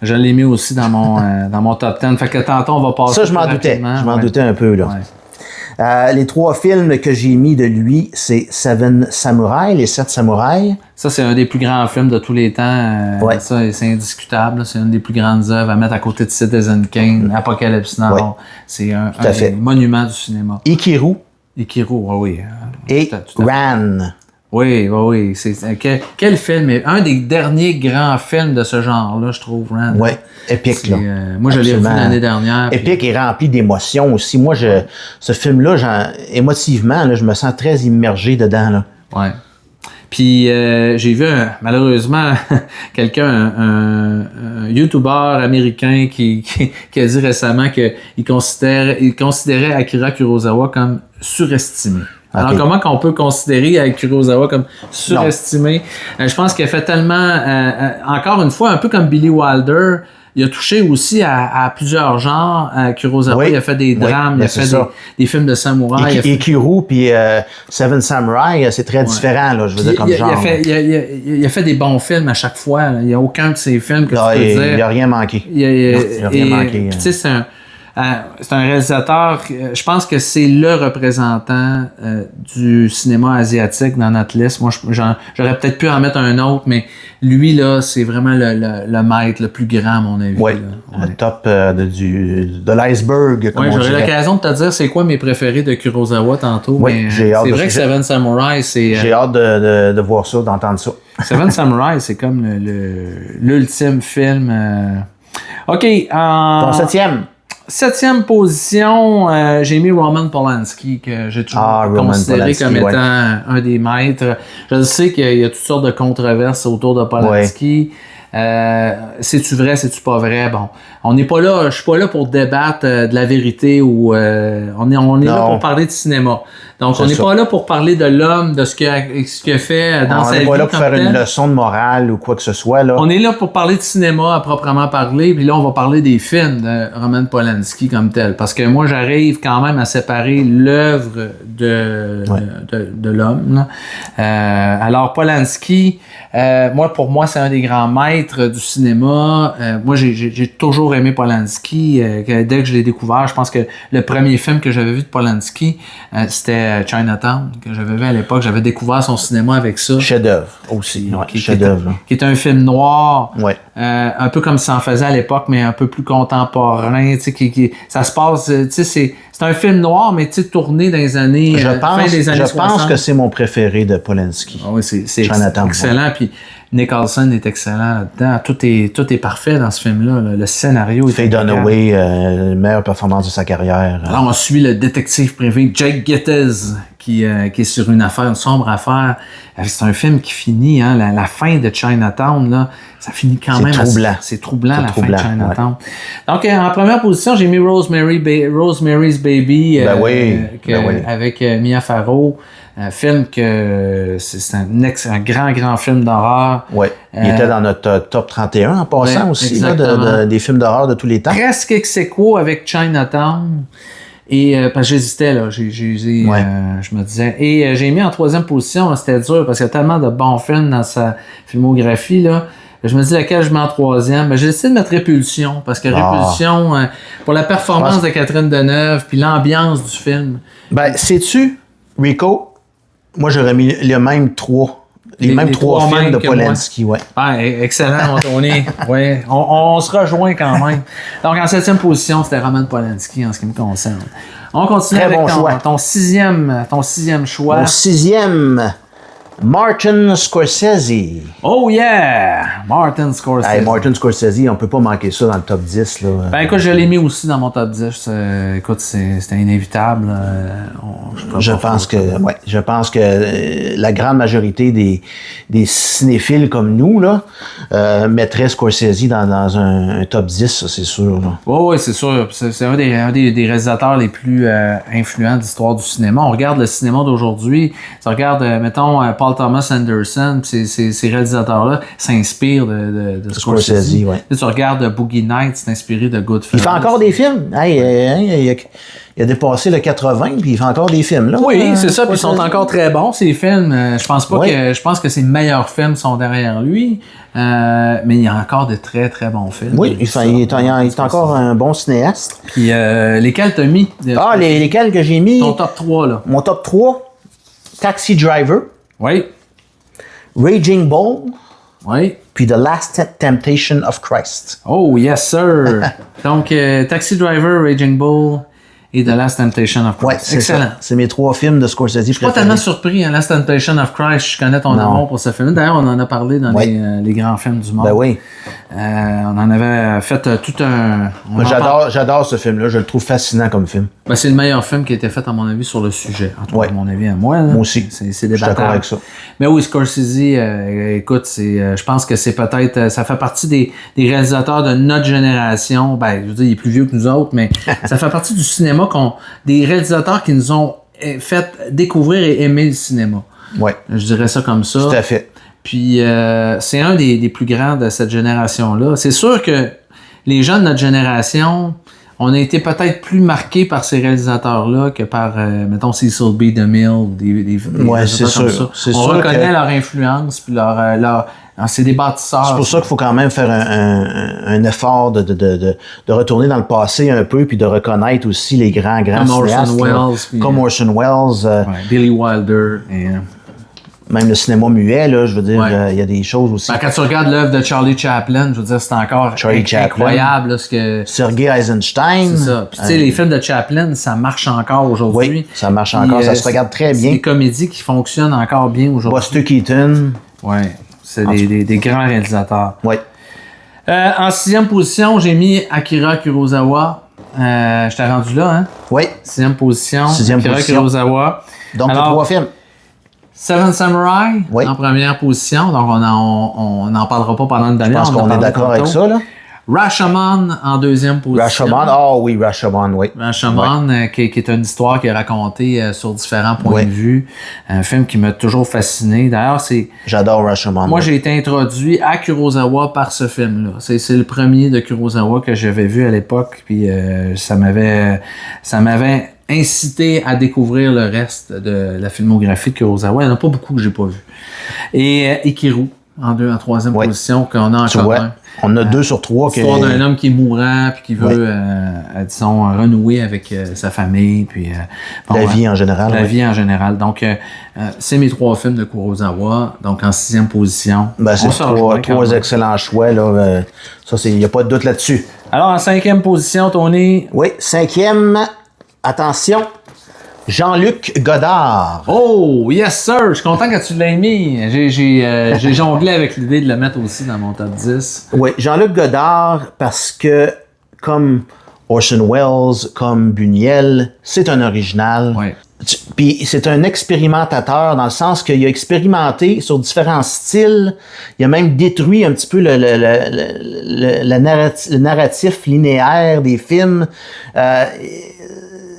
Je l'ai mis aussi dans mon top 10. Fait que tantôt, on va passer. Ça, je m'en doutais. Je m'en doutais un peu, là. Les 3 films que j'ai mis de lui, c'est Seven Samurai, les 7 samouraïs. Ça, c'est un des plus grands films de tous les temps. Ouais. Ça, c'est indiscutable. C'est une des plus grandes œuvres à mettre à côté de Citizen Kane, Apocalypse Now. Ouais. C'est un des monuments du cinéma. Ikiru. Oui. Et Ran. Oui. Quel film? Un des derniers grands films de ce genre-là, je trouve, Ran. Oui, épique, là. Moi, je l'ai vu l'année dernière. Épique et rempli d'émotions aussi. Moi, ce film-là, émotivement, là, je me sens très immergé dedans, là. Ouais. Puis j'ai vu malheureusement quelqu'un, un YouTuber américain qui a dit récemment qu'il considérait Akira Kurosawa comme surestimé. Okay. Alors, comment qu'on peut considérer Akira Kurosawa comme surestimé? Je pense qu'il a fait tellement, encore une fois, un peu comme Billy Wilder, il a touché aussi à plusieurs genres. Kurosawa, il a fait des drames, il a fait des films de samouraï. Ikiru puis Seven Samurai, c'est très différent, là, je veux dire, comme genre. Il a fait des bons films à chaque fois. Là. Il n'y a aucun de ces films que tu peux dire. Il n'y a rien manqué. Il n'y a rien manqué. Tu sais, c'est un réalisateur, je pense que c'est le représentant du cinéma asiatique dans notre liste. Moi, j'aurais peut-être pu en mettre un autre, mais lui, là, c'est vraiment le maître le plus grand, à mon avis. Oui, le top de l'iceberg, comme on dirait. J'aurais l'occasion de te dire c'est quoi mes préférés de Kurosawa tantôt, mais j'ai hâte c'est vrai que Seven Samurai, c'est... J'ai hâte de voir ça, d'entendre ça. Seven Samurai, c'est comme l'ultime film. OK. Ton 7e? 7e position, j'ai mis Roman Polanski, que j'ai toujours considéré comme étant un des maîtres. Je sais qu'il y a toutes sortes de controverses autour de Polanski. C'est-tu vrai, c'est-tu pas vrai? Bon, on n'est pas là, je suis pas là pour débattre de la vérité ou on est là pour parler de cinéma. Donc, on n'est pas là pour parler de l'homme, de ce qu'il a fait dans sa vie. On n'est pas là pour faire une leçon de morale ou quoi que ce soit. Là. On est là pour parler de cinéma à proprement parler, puis là, on va parler des films de Roman Polanski comme tel. Parce que moi, j'arrive quand même à séparer l'œuvre de l'homme. Alors, Polanski, pour moi, c'est un des grands maîtres du cinéma. Moi, j'ai toujours aimé Polanski. Dès que je l'ai découvert, je pense que le premier film que j'avais vu de Polanski, c'était Chinatown, que j'avais vu à l'époque. J'avais découvert son cinéma avec ça. Chef-d'œuvre aussi. Qui est un film noir. Ouais. Un peu comme ça en faisait à l'époque, mais un peu plus contemporain. Ça se passe... C'est un film noir, mais tourné dans les années... fin des années 60. Je pense que c'est mon préféré de Polanski. Ah oui, c'est excellent. Puis Nicholson est excellent là-dedans. Tout est parfait dans ce film-là. Là. Le scénario est Faye Dunaway, meilleure performance de sa carrière. Alors, on suit le détective privé Jake Gittes qui est sur une sombre affaire. C'est un film qui finit, la fin de Chinatown, là, ça finit quand même... C'est troublant, la fin de Chinatown. Ouais. Donc, en première position, j'ai mis Rosemary's Baby avec Mia Farrow. Un film que c'est un grand film d'horreur. Oui. Il était dans notre top 31 en passant aussi, là, des films d'horreur de tous les temps. Presque ex-aequo avec Chinatown. Et parce que j'hésitais, là. Je me disais. Et j'ai mis en 3e position, là, c'était dur parce qu'il y a tellement de bons films dans sa filmographie, là. Je me dis laquelle je mets en 3e. J'ai décidé de mettre Répulsion, parce que Répulsion, pour la performance de Catherine Deneuve, puis l'ambiance du film. Sais-tu, Rico? Moi, j'aurais mis les mêmes 3. Les mêmes 3 films de Polanski, excellent, on se rejoint quand même. Donc, en 7e position, c'était Roman Polanski en ce qui me concerne. On continue avec ton sixième choix. Mon 6e, Martin Scorsese. Oh yeah! Martin Scorsese. Hey, Martin Scorsese, on peut pas manquer ça dans le top 10. Là. Écoute, je l'ai mis aussi dans mon top 10. Écoute, c'était inévitable. Je pense que la grande majorité des cinéphiles comme nous là, mettraient Scorsese dans un top 10, ça, c'est sûr. Oui, c'est sûr. C'est un des réalisateurs les plus influents de l'histoire du cinéma. On regarde le cinéma d'aujourd'hui. Tu regardes, mettons, Paul Thomas Anderson, ces réalisateurs-là s'inspirent de Scorsese. Ouais. Tu regardes Boogie Nights, c'est inspiré de Goodfellas. Il fait encore des films. Il il a dépassé le 80, puis il fait encore des films, là. Oui, c'est ça, puis ils sont encore très bons, ces films. Je pense pas Oui. je pense que ses meilleurs films sont derrière lui, mais il y a encore de très, très bons films. Oui, il est encore un bon cinéaste. Puis lesquels t'as mis? Lesquels que j'ai mis? Ton top 3, là. Mon top 3, Taxi Driver, Oui. Raging Bull, Oui. puis The Last Temptation of Christ. Oh, yes, sir. Donc, Taxi Driver, Raging Bull et The Last Temptation of Christ. Ouais, c'est excellent. ça. C'est mes 3 films de Scorsese préférés. Je suis pas tellement surpris, hein, Last Temptation of Christ. Je connais ton amour pour ce film. D'ailleurs, on en a parlé dans les grands films du monde. Ben oui. On en avait fait tout un... Moi, j'adore ce film-là. Je le trouve fascinant comme film. Ben, c'est le meilleur film qui a été fait, à mon avis, sur le sujet. En tout cas, à mon avis, à moi. Là. Moi aussi. C'est Je suis débattable. d'accord avec ça. Mais oui, Scorsese, écoute, je pense que c'est peut-être... ça fait partie des réalisateurs de notre génération. Ben, je veux dire, il est plus vieux que nous autres, mais ça fait partie du cinéma des réalisateurs qui nous ont fait découvrir et aimer le cinéma. Ouais. Je dirais ça comme ça. Tout à fait. Puis c'est un des plus grands de cette génération-là. C'est sûr que les gens de notre génération, on a été peut-être plus marqués par ces réalisateurs-là que par, mettons, Cecil B. DeMille ou des ouais, c'est sûr. On reconnaît leur influence, puis c'est des bâtisseurs. C'est pour ça qu'il faut quand même faire un effort de retourner dans le passé un peu, puis de reconnaître aussi les grands cinéastes. Comme Orson Welles. Billy Wilder. Et, même le cinéma muet, là, je veux dire, il y a des choses aussi. Ben, quand tu regardes l'œuvre de Charlie Chaplin, je veux dire, c'est encore incroyable. Là, ce que... Sergei Eisenstein. C'est ça. Puis tu sais, les films de Chaplin, ça marche encore aujourd'hui. Oui, ça marche encore, ça se regarde très bien. C'est des comédies qui fonctionnent encore bien aujourd'hui. Buster Keaton. Oui, c'est des grands réalisateurs. Oui. En 6e position, j'ai mis Akira Kurosawa. Je t'ai rendu là, hein? Oui. 6e position. Akira Kurosawa. Donc, les 3 films. Seven Samurai en première position, donc on n'en parlera pas pendant une demi-heure. Je pense qu'on est d'accord avec ça, là. Rashomon en 2e position. Rashomon, oui. Rashomon, qui est une histoire qui est racontée sur différents points de vue. Un film qui m'a toujours fasciné. D'ailleurs, J'adore Rashomon. Moi, j'ai été introduit à Kurosawa par ce film-là. C'est le premier de Kurosawa que j'avais vu à l'époque, puis ça m'avait incité à découvrir le reste de la filmographie de Kurosawa. Il n'y en a pas beaucoup que j'ai pas vu. Et Ikiru, en 3e position, qu'on a en commun. On a 2 sur 3. L'histoire d'un homme qui est mourant puis qui veut, disons, renouer avec sa famille. Puis, la vie en général. La vie en général. Donc, c'est mes 3 films de Kurosawa. Donc, en 6e position. Ben, c'est 3 excellents choix. Là. Ça, il n'y a pas de doute là-dessus. Alors, en 5e position, Tony. Oui, 5e. Attention, Jean-Luc Godard. Oh, yes sir! Je suis content que tu l'aies mis. J'ai jonglé avec l'idée de le mettre aussi dans mon top 10. Oui, Jean-Luc Godard, parce que, comme Orson Welles, comme Buñuel, c'est un original. Oui. Puis c'est un expérimentateur dans le sens qu'il a expérimenté sur différents styles. Il a même détruit un petit peu le narratif linéaire des films.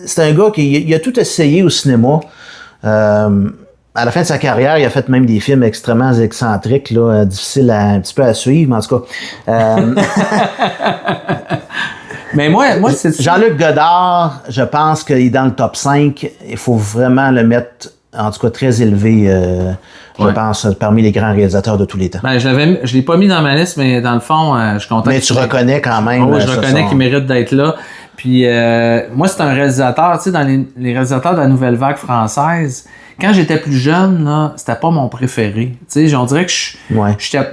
C'est un gars qui a tout essayé au cinéma. À la fin de sa carrière, il a fait même des films extrêmement excentriques, là, difficiles un petit peu à suivre, mais en tout cas. Mais moi c'est Jean-Luc Godard, je pense qu'il est dans le top 5. Il faut vraiment le mettre, en tout cas, très élevé, je pense, parmi les grands réalisateurs de tous les temps. Ben, je l'ai pas mis dans ma liste, mais dans le fond, je suis content. Mais tu reconnais quand même. Oui, je reconnais qu'il mérite d'être là. Puis moi, c'est un réalisateur, tu sais, dans les réalisateurs de la nouvelle vague française, quand j'étais plus jeune, là, c'était pas mon préféré. Tu sais, on dirait que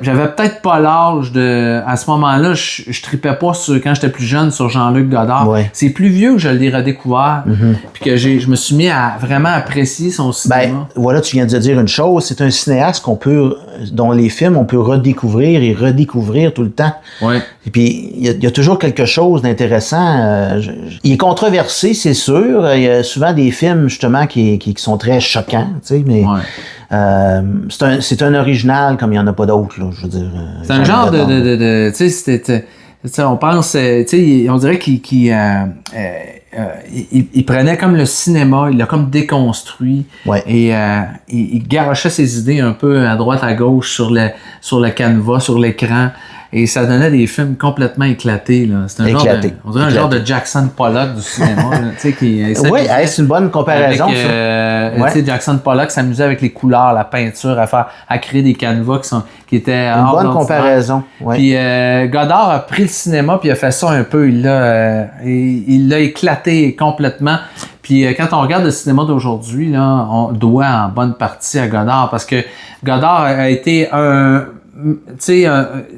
j'avais peut-être pas l'âge de... À ce moment-là, je tripais pas quand j'étais plus jeune sur Jean-Luc Godard. Ouais. C'est plus vieux que je l'ai redécouvert. Puis que je me suis mis à vraiment apprécier son cinéma. Ben, voilà, tu viens de dire une chose. C'est un cinéaste dont les films, on peut redécouvrir et redécouvrir tout le temps. Ouais. Et puis, il y a toujours quelque chose d'intéressant. Il est controversé, c'est sûr. Il y a souvent des films, justement, qui sont très choquants. Tu sais, mais c'est un original comme il n'y en a pas d'autres, là, je veux dire. C'est un genre de tu sais, on pense, tu sais, on dirait qu'il prenait comme le cinéma, il l'a comme déconstruit et il garochait ses idées un peu à droite à gauche sur le canevas, sur l'écran. Et ça donnait des films complètement éclatés. Là. C'est on dirait un genre de Jackson Pollock du cinéma. Oui, c'est une bonne comparaison. Avec, Jackson Pollock s'amusait avec les couleurs, la peinture, à créer des canevas qui étaient une bonne comparaison. Ouais. Puis Godard a pris le cinéma puis il a fait ça un peu. Il l'a éclaté complètement. Puis quand on regarde le cinéma d'aujourd'hui, là, on doit en bonne partie à Godard parce que Godard a été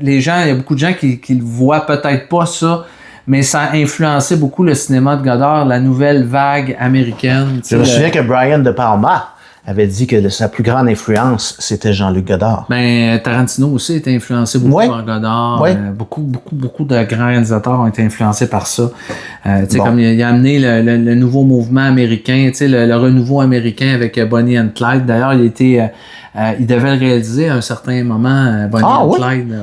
les gens, il y a beaucoup de gens qui le voient peut-être pas ça, mais ça a influencé beaucoup le cinéma de Godard, la nouvelle vague américaine. Je me souviens que Brian De Palma avait dit que sa plus grande influence, c'était Jean-Luc Godard. Ben, Tarantino aussi a été influencé beaucoup par Godard. Beaucoup de grands réalisateurs ont été influencés par ça. Comme il a amené le nouveau mouvement américain, le renouveau américain avec Bonnie and Clyde. D'ailleurs, il devait le réaliser à un certain moment, Bonnie and Clyde.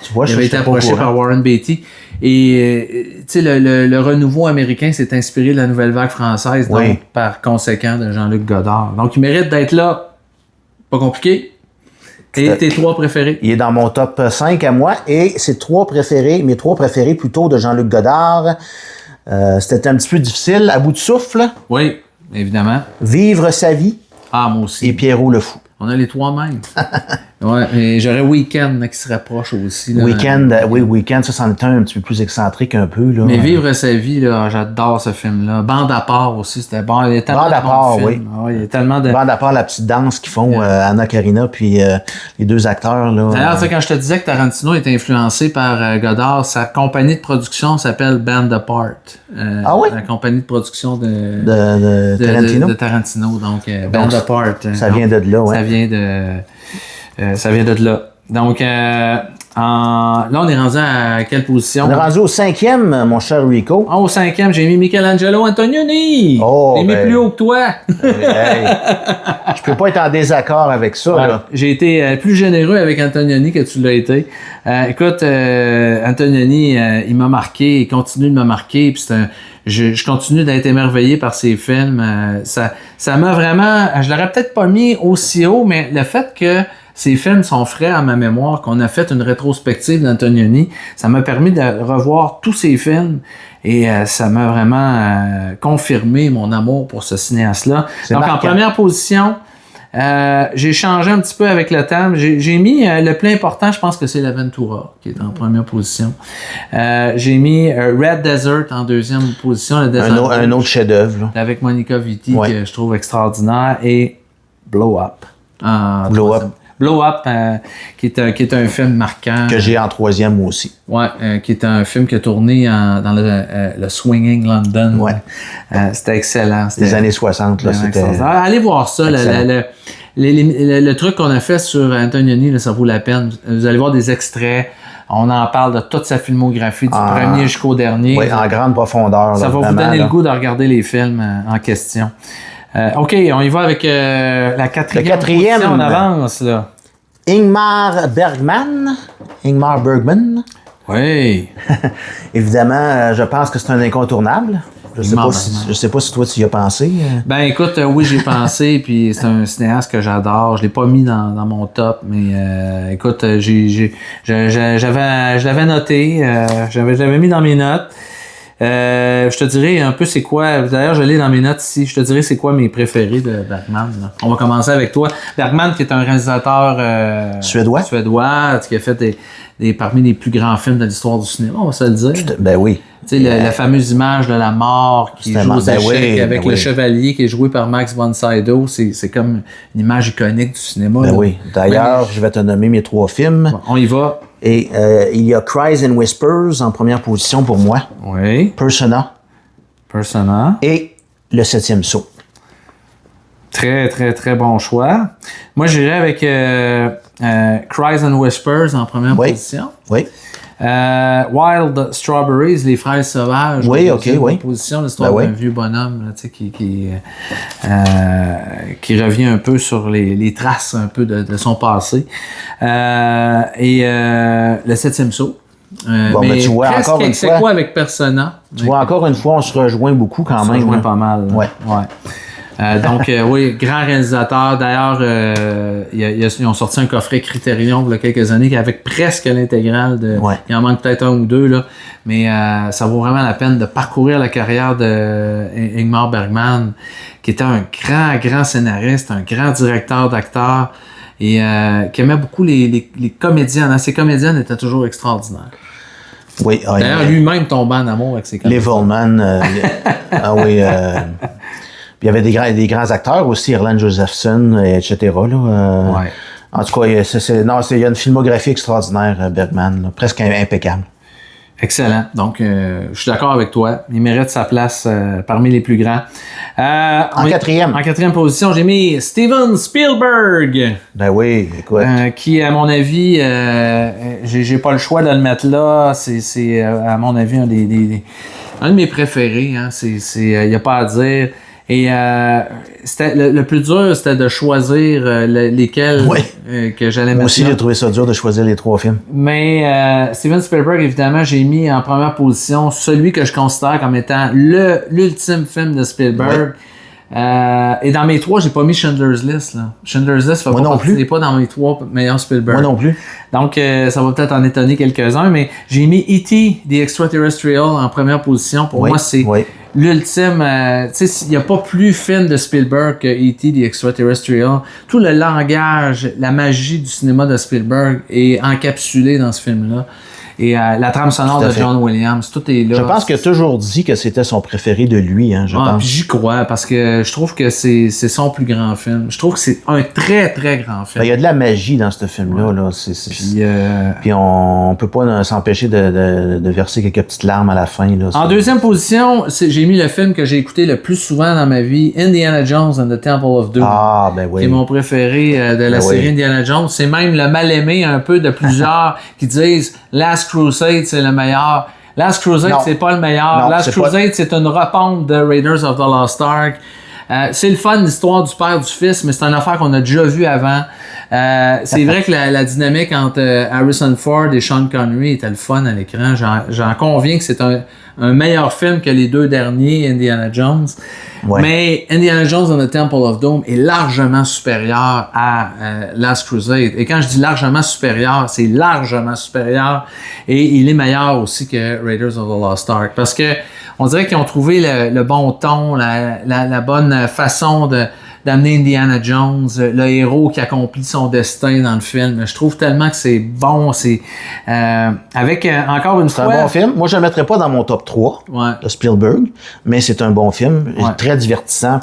Tu vois, il avait été approché par Warren Beatty. Et le renouveau américain s'est inspiré de la nouvelle vague française, donc par conséquent de Jean-Luc Godard. Donc il mérite d'être là. Pas compliqué. Et tes 3 préférés? Il est dans mon top 5 à moi. Et ses mes 3 préférés plutôt de Jean-Luc Godard. C'était un petit peu difficile. À bout de souffle. Oui, évidemment. Vivre sa vie. Ah, moi aussi. Et Pierrot le Fou. On a les 3 mêmes. Ouais, et j'aurais Weekend qui se rapproche aussi. Là. Weekend, ça c'en est un petit peu plus excentrique un peu. Là. Mais Vivre sa vie, là, j'adore ce film-là. Bande à part aussi, c'était bon. Il y a tellement Bande à part, oui. Ah, il y a tellement de... Bande à part, la petite danse qu'ils font, Anna Karina, puis les 2 acteurs. Là. D'ailleurs, quand je te disais que Tarantino est influencé par Godard, sa compagnie de production s'appelle Band Apart. La compagnie de production de Tarantino. De Tarantino, donc Band Apart. Ça vient de là, oui. Ça vient de là. Donc, là, on est rendu à quelle position? On est rendu au 5e, mon cher Rico. Au 5e, j'ai mis Michelangelo Antonioni. J'ai mis plus haut que toi. Je peux pas être en désaccord avec ça. Là. J'ai été plus généreux avec Antonioni que tu l'as été. Écoute, Antonioni, il m'a marqué, il continue de me marquer. Puis je continue d'être émerveillé par ses films. Ça m'a vraiment... Je l'aurais peut-être pas mis aussi haut, mais le fait que ces films sont frais à ma mémoire, qu'on a fait une rétrospective d'Antonioni, ça m'a permis de revoir tous ces films et ça m'a vraiment confirmé mon amour pour ce cinéaste-là. Donc, en première position, j'ai changé un petit peu avec le thème. J'ai mis le plus important, je pense que c'est l'Aventura qui est en première position. J'ai mis Red Desert en deuxième position. Un autre chef-d'œuvre. Avec Monica Vitti que je trouve extraordinaire. Et Blow Up. Blow Up, qui est un film marquant. Que j'ai en 3e aussi. Ouais, qui est un film qui a tourné dans le Swinging London. Ouais. C'était excellent. Des années 60, là, c'était... Allez voir ça, le truc qu'on a fait sur Antonioni, là, ça vaut la peine. Vous allez voir des extraits. On en parle de toute sa filmographie, du premier jusqu'au dernier. Oui, en grande profondeur. Ça va vous donner le goût de regarder les films en question. OK, on y va avec la quatrième. On avance, là. Ingmar Bergman. Oui. Évidemment, je pense que c'est un incontournable. Je sais pas si toi tu y as pensé. Ben écoute, oui, j'ai pensé, puis c'est un cinéaste que j'adore. Je l'ai pas mis dans mon top, mais écoute, je l'avais noté, j'avais mis dans mes notes. Je te dirais un peu c'est quoi. D'ailleurs, je l'ai dans mes notes ici. Je te dirais c'est quoi mes préférés de Bergman. Là. On va commencer avec toi. Bergman, qui est un réalisateur suédois, qui a fait parmi les plus grands films de l'histoire du cinéma, on va se le dire. Ben oui. Tu sais, la fameuse image de la mort qui joue aux échecs avec le chevalier qui est joué par Max von Sydow, c'est comme une image iconique du cinéma. Ben oui. D'ailleurs, je vais te nommer mes 3 films. Bon, on y va. Et il y a Cries and Whispers en première position pour moi. Oui. Persona. Et Le 7e saut. Très, très, très bon choix. Moi, j'irais avec Cries and Whispers en première position. Oui. Wild Strawberries, Les Fraises Sauvages. Oui, OK, oui. Position, l'histoire d'un vieux bonhomme là, qui revient un peu sur les traces un peu de son passé. Et Le 7e saut. Mais tu vois, encore une fois, avec Persona. Tu vois, encore une fois, on se rejoint beaucoup quand même. On se rejoint pas mal. Ouais. Donc, oui, grand réalisateur. D'ailleurs, ils ont sorti un coffret Criterion il y a quelques années avec presque l'intégrale de... Ouais. Il en manque peut-être un ou deux, là. Mais ça vaut vraiment la peine de parcourir la carrière de Ingmar Bergman, qui était un grand scénariste, un grand directeur d'acteurs et qui aimait beaucoup les comédiennes. Ses comédiennes étaient toujours extraordinaires. Oui. D'ailleurs, lui-même tombait en amour avec ses comédiennes. Les Volman. Oui. Puis il y avait des grands acteurs aussi, Erland Josephson, etc. Là, Ouais. En tout cas, il y a une filmographie extraordinaire, Bergman, là, presque impeccable. Excellent. Donc, je suis d'accord avec toi. Il mérite sa place parmi les plus grands. En quatrième. En quatrième position, j'ai mis Steven Spielberg. Ben oui, écoute. Qui, à mon avis, j'ai pas le choix de le mettre là. C'est à mon avis, un de mes préférés. Hein. Il n'y a pas à dire. Et c'était le plus dur, c'était de choisir lesquels que j'allais mettre. Moi aussi, là. j'ai trouvé ça dur de choisir les 3 films. Mais Steven Spielberg, évidemment, j'ai mis en première position celui que je considère comme étant l'ultime film de Spielberg. Et dans mes 3, j'ai pas mis Schindler's List. Là. Schindler's List n'est pas dans mes 3 meilleurs Spielberg. Moi non plus. Donc, ça va peut-être en étonner quelques-uns, mais j'ai mis E.T. The Extraterrestrial en première position. Pour moi, c'est l'ultime. Tu sais, il n'y a pas plus film de Spielberg que E.T. The Extraterrestrial. Tout le langage, la magie du cinéma de Spielberg est encapsulé dans ce film-là. Et la trame sonore de John Williams, tout est là. Je pense qu'il a toujours dit que c'était son préféré de lui, hein, je pense. Puis j'y crois, parce que je trouve que c'est son plus grand film. Je trouve que c'est un très, très grand film. Il y a de la magie dans ce film-là. Là. Puis on peut pas s'empêcher de verser quelques petites larmes à la fin. Là, en deuxième position, j'ai mis le film que j'ai écouté le plus souvent dans ma vie, Indiana Jones and the Temple of Doom. Ah, ben oui. Qui est mon préféré de la série Indiana Jones. C'est même le mal-aimé un peu de plusieurs qui disent Last Crusade, c'est le meilleur. Last Crusade, c'est pas le meilleur. Non, Last Crusade, c'est une repompe de Raiders of the Lost Ark. C'est le fun, l'histoire du père du fils, mais c'est une affaire qu'on a déjà vue avant. C'est vrai que la dynamique entre Harrison Ford et Sean Connery était le fun à l'écran. J'en conviens que c'est un meilleur film que les 2 derniers Indiana Jones. Ouais. Mais Indiana Jones and the Temple of Doom est largement supérieur à Last Crusade. Et quand je dis largement supérieur, c'est largement supérieur. Et il est meilleur aussi que Raiders of the Lost Ark. Parce que on dirait qu'ils ont trouvé le bon ton, la bonne façon d'amener Indiana Jones, le héros qui accomplit son destin dans le film. Je trouve tellement que c'est bon. C'est avec encore une fois. C'est un bon film. Moi, je le mettrais pas dans mon top 3 de Spielberg, mais c'est un bon film, très divertissant.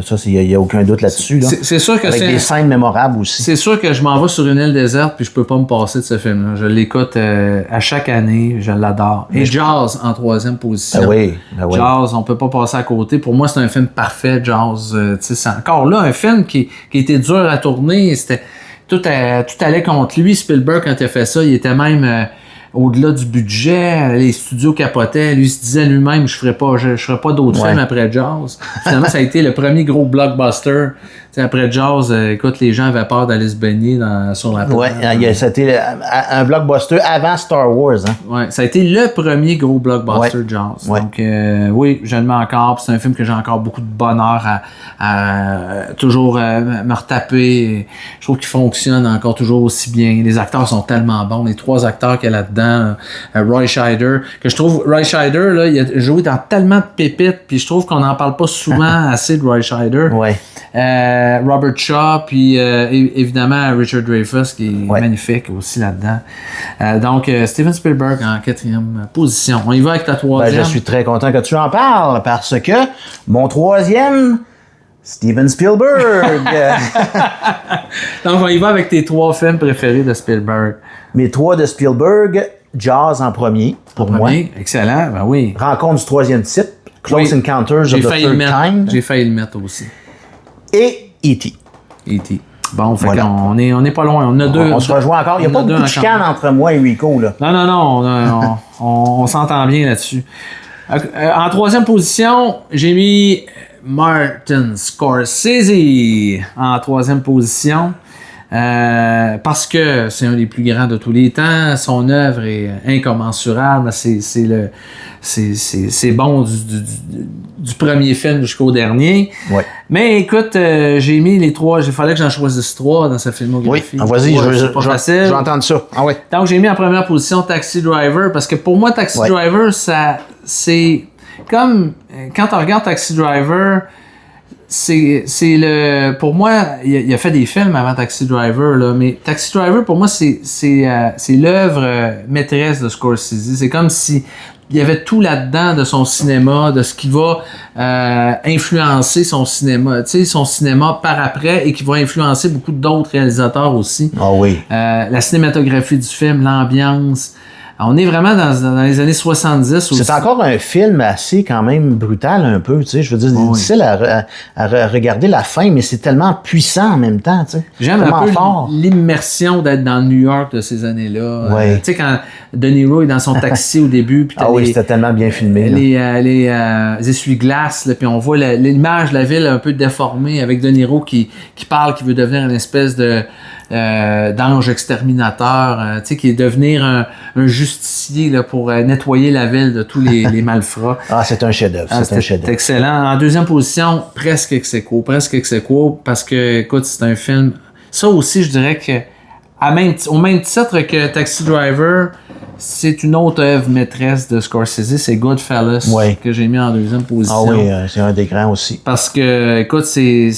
Ça, il y a aucun doute là-dessus. Là. C'est sûr que avec des scènes mémorables aussi. C'est sûr que je m'en vais sur une île déserte puis je peux pas me passer de ce film-là. Je l'écoute à chaque année, je l'adore. Et Jaws en 3e position. Ben oui. Jaws, on peut pas passer à côté. Pour moi, c'est un film parfait, Jaws. C'est encore là un film qui était dur à tourner. C'était tout allait contre lui. Spielberg, quand il a fait ça, il était même au-delà du budget. Les studios capotaient. Lui se disait lui-même, je ferai pas d'autres films après Jaws. Finalement, ça a été le premier gros blockbuster. T'sais, après Jaws, écoute, les gens avaient peur d'aller se baigner sur la plage. Ouais, c'était un blockbuster avant Star Wars. Hein? Ouais, ça a été le premier gros blockbuster Jaws. Ouais. Donc, oui, je le mets encore. C'est un film que j'ai encore beaucoup de bonheur à toujours me retaper. Je trouve qu'il fonctionne encore toujours aussi bien. Les acteurs sont tellement bons. Les 3 acteurs qu'il y a là-dedans, Roy Scheider, que je trouve, Roy Scheider, là, il a joué dans tellement de pépites, puis je trouve qu'on n'en parle pas souvent assez de Roy Scheider. Ouais. Robert Shaw, puis évidemment Richard Dreyfuss qui est magnifique aussi là-dedans. Donc Steven Spielberg en 4e position. On y va avec ta 3e. Je suis très content que tu en parles parce que mon 3e, Steven Spielberg. Donc on y va avec tes 3 films préférés de Spielberg. Mes 3 de Spielberg, Jaws en premier pour moi. Excellent, ben oui. Rencontre du 3e type, Close Encounters of the Third Kind. J'ai failli le mettre aussi. Et E.T. E.T. Bon, fait qu'on est pas loin. On a 2. On se rejoint encore. Il n'y a pas beaucoup de chicane entre moi et Rico, là. Non. On s'entend bien là-dessus. En 3e position, j'ai mis Martin Scorsese en 3e position. Parce que c'est un des plus grands de tous les temps, son œuvre est incommensurable, c'est bon du premier film jusqu'au dernier. Ouais. Mais écoute, j'ai mis les trois, il fallait que j'en choisisse trois dans sa filmographie. Oui, vas-y, c'est pas facile. Je vais entendre ça. Ah ouais. Donc j'ai mis en première position Taxi Driver, parce que pour moi, Taxi Driver, c'est comme, quand on regarde Taxi Driver, pour moi, il a fait des films avant Taxi Driver, là, mais Taxi Driver, pour moi, c'est l'œuvre maîtresse de Scorsese. C'est comme si il y avait tout là-dedans de son cinéma, de ce qui va influencer son cinéma, tu sais, son cinéma par après, et qui va influencer beaucoup d'autres réalisateurs aussi. Ah oui. La cinématographie du film, l'ambiance. On est vraiment dans les années 70 aussi. C'est encore un film assez quand même brutal un peu, tu sais. Je veux dire, c'est difficile à regarder la fin, mais c'est tellement puissant en même temps, tu sais. J'aime un peu l'immersion d'être dans New York de ces années-là. Ouais. Tu sais, quand De Niro est dans son taxi au début. Puis oui, c'était tellement bien filmé. Les essuie-glaces, puis on voit l'image de la ville un peu déformée avec De Niro qui parle, qui veut devenir une espèce d'ange exterminateur, tu sais, qui est devenir un justicier là, pour nettoyer la ville de tous les malfrats. Ah, c'est un chef-d'œuvre. C'est un chef-d'œuvre. C'est excellent. En deuxième position, presque ex aequo, parce que, écoute, c'est un film. Ça aussi, je dirais que au même titre que Taxi Driver, c'est une autre œuvre maîtresse de Scorsese, c'est Goodfellas, que j'ai mis en deuxième position. Ah oui, c'est un des grands aussi. Parce que, écoute, c'est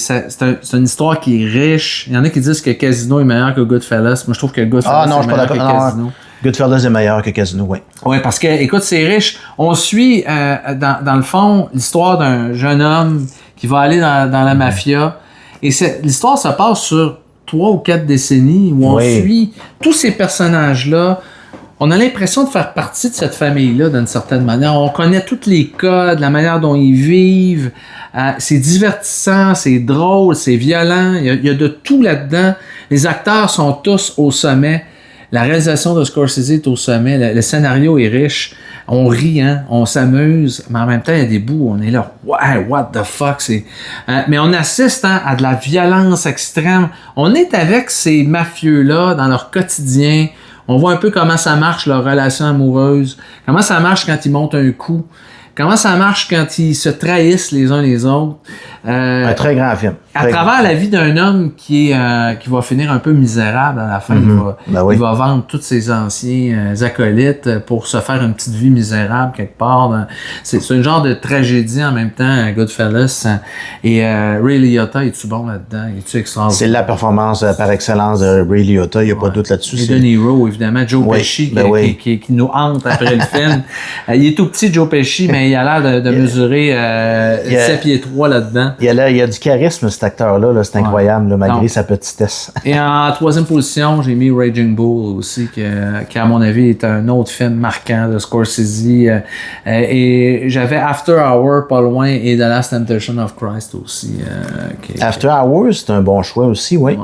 une histoire qui est riche. Il y en a qui disent que Casino est meilleur que Goodfellas. Moi, je trouve que Goodfellas est meilleur que Casino. Goodfellas est meilleur que Casino, oui. Oui, parce que, écoute, c'est riche. On suit, dans le fond, l'histoire d'un jeune homme qui va aller dans la mafia. Et l'histoire se passe sur 3 ou 4 décennies où on suit tous ces personnages-là. On a l'impression de faire partie de cette famille-là d'une certaine manière. On connaît tous les codes, la manière dont ils vivent. C'est divertissant, c'est drôle, c'est violent. Il y a de tout là-dedans. Les acteurs sont tous au sommet. La réalisation de Scorsese est au sommet. Le scénario est riche. On rit, hein, on s'amuse, mais en même temps, il y a des bouts où on est là, ouais, what the fuck, mais on assiste à de la violence extrême. On est avec ces mafieux-là dans leur quotidien. On voit un peu comment ça marche, leur relation amoureuse, comment ça marche quand ils montent un coup, comment ça marche quand ils se trahissent les uns les autres. Un très grand film. À travers la vie d'un homme qui va finir un peu misérable à la fin. Il va vendre tous ses anciens acolytes pour se faire une petite vie misérable quelque part. C'est un genre de tragédie en même temps, Goodfellas. Et Ray Liotta, est-tu bon là-dedans? Est-tu extraordinaire? C'est la performance par excellence de Ray Liotta, il n'y a pas de doute là-dessus. Et De Niro, évidemment. Joe Pesci qui nous hante après le film. Il est tout petit, Joe Pesci, mais il a l'air de mesurer 7 pieds 3 là-dedans. Il y a du charisme, cet acteur-là. Là, c'est incroyable, là, malgré sa petitesse. Et en troisième position, j'ai mis Raging Bull aussi, qui à mon avis est un autre film marquant de Scorsese. Et j'avais After Hour pas loin et The Last Temptation of Christ aussi. After Hour, c'est un bon choix aussi, oui.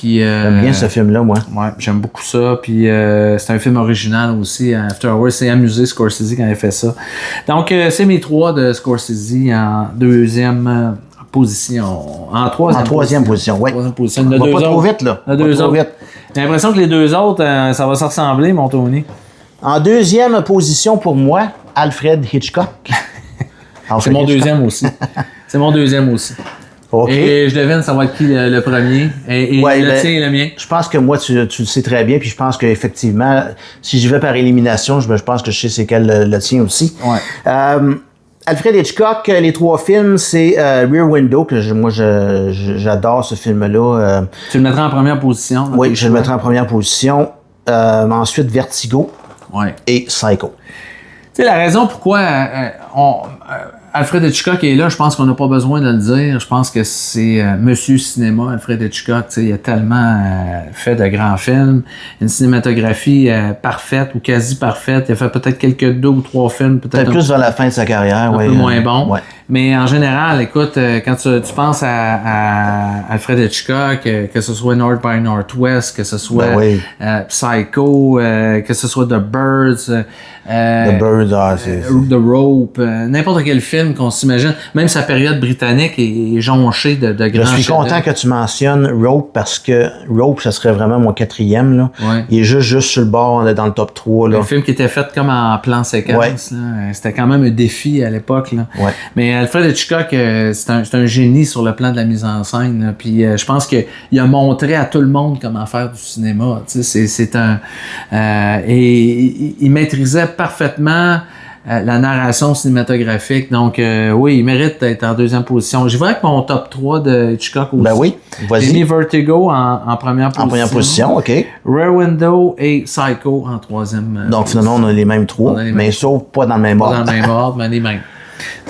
J'aime bien ce film-là, moi. Ouais, j'aime beaucoup ça. Puis c'est un film original aussi. After Hour, c'est amusé Scorsese quand il a fait ça. Donc, c'est mes 3 de Scorsese en deuxième position. En troisième position, oui. On va pas trop vite, là. J'ai l'impression que les deux autres, ça va se ressembler, mon Tony. En deuxième position, pour moi, Alfred Hitchcock. C'est mon deuxième aussi. C'est mon deuxième aussi. Okay. Et je devine, ça va être qui le premier. Et le tien et le mien. Je pense que moi, tu le sais très bien. Puis je pense qu'effectivement, si j'y vais par élimination, je pense que je sais c'est quel le tien aussi. Ouais. Alfred Hitchcock, les 3 films, c'est Rear Window, que j'adore ce film-là. Tu le mettrais en première position? Oui, je le mettrais en première position. Ensuite, Vertigo et Psycho. Tu sais, la raison pourquoi Alfred Hitchcock est là, je pense qu'on n'a pas besoin de le dire. Je pense que c'est Monsieur Cinéma, Alfred Hitchcock. Il a tellement fait de grands films. Une cinématographie parfaite ou quasi parfaite. Il a fait peut-être 2 ou 3 films. Peut-être plus vers la fin de sa carrière. Un peu moins bon. Ouais. Mais en général, écoute, quand tu penses à Alfred Hitchcock, que ce soit North by Northwest, que ce soit Psycho, que ce soit The Birds, The Rope, n'importe quel film qu'on s'imagine, même sa période britannique est jonchée de grands Je suis content que tu mentionnes Rope parce que Rope, ça serait vraiment mon 4e. Là. Ouais. Il est juste sur le bord, on est dans le top 3. Là. Un film qui était fait comme en plan séquence. Là. C'était quand même un défi à l'époque. Là. Ouais. Mais Alfred Hitchcock, c'est un génie sur le plan de la mise en scène. Là. Puis je pense qu'il a montré à tout le monde comment faire du cinéma. Et il maîtrisait parfaitement la narration cinématographique. Donc, oui, il mérite d'être en 2e position. Je vais avec mon top 3 de Hitchcock aussi. Ben oui, vas-y. J'ai mis Vertigo en première position. En première position, OK. Rear Window et Psycho en 3e. Donc, finalement, on a les mêmes 3, mais sauf pas dans le même ordre. Pas dans le même ordre, mais les mêmes.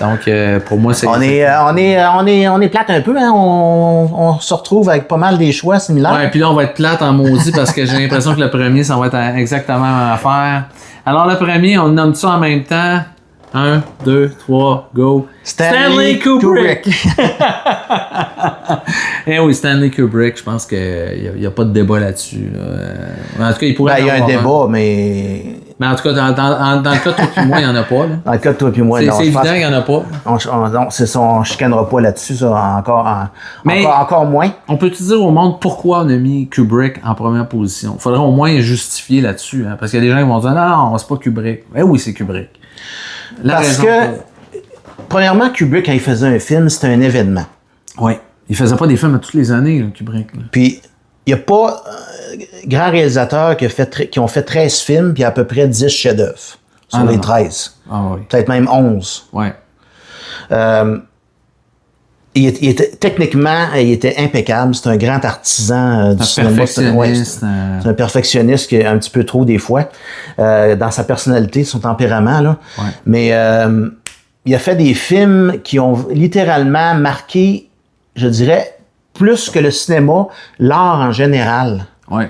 Donc, pour moi, c'est... On est plate un peu, hein? On se retrouve avec pas mal des choix similaires. Ouais, puis là, on va être plate en maudit parce que j'ai l'impression que le premier, ça va être exactement la même affaire. Alors, le premier, on le nomme ça en même temps. 1, 2, 3, go. Stanley Kubrick! Eh oui, Stanley Kubrick, je pense qu'il n'y a pas de débat là-dessus. Là. En tout cas, il pourrait il y a un débat, mais... Mais en tout cas, dans le cas de toi et moi, il n'y en a pas. Là. Dans le cas de toi et moi, non. C'est évident qu'il n'y en a pas. Non, c'est ça, on ne chicanera pas là-dessus, ça, encore moins. On peut-tu dire au monde pourquoi on a mis Kubrick en première position? Il faudrait au moins justifier là-dessus. Hein, parce qu'il y a des gens qui vont dire non, c'est pas Kubrick. Eh oui, c'est Kubrick. Parce que, premièrement, Kubrick, quand il faisait un film, c'était un événement. Oui. Il faisait pas des films à toutes les années, là, Kubrick. Là. Puis, il n'y a pas grand réalisateur qui ont fait 13 films puis à peu près 10 chefs-d'œuvre sur les 13. Ah, oui. Peut-être même 11. Oui. Techniquement, il était impeccable. C'est un grand artisan du cinéma. C'est un perfectionniste qui est un petit peu trop des fois dans sa personnalité, son tempérament. Là. Ouais. Mais il a fait des films qui ont littéralement marqué, je dirais, plus que le cinéma, l'art en général. Oui.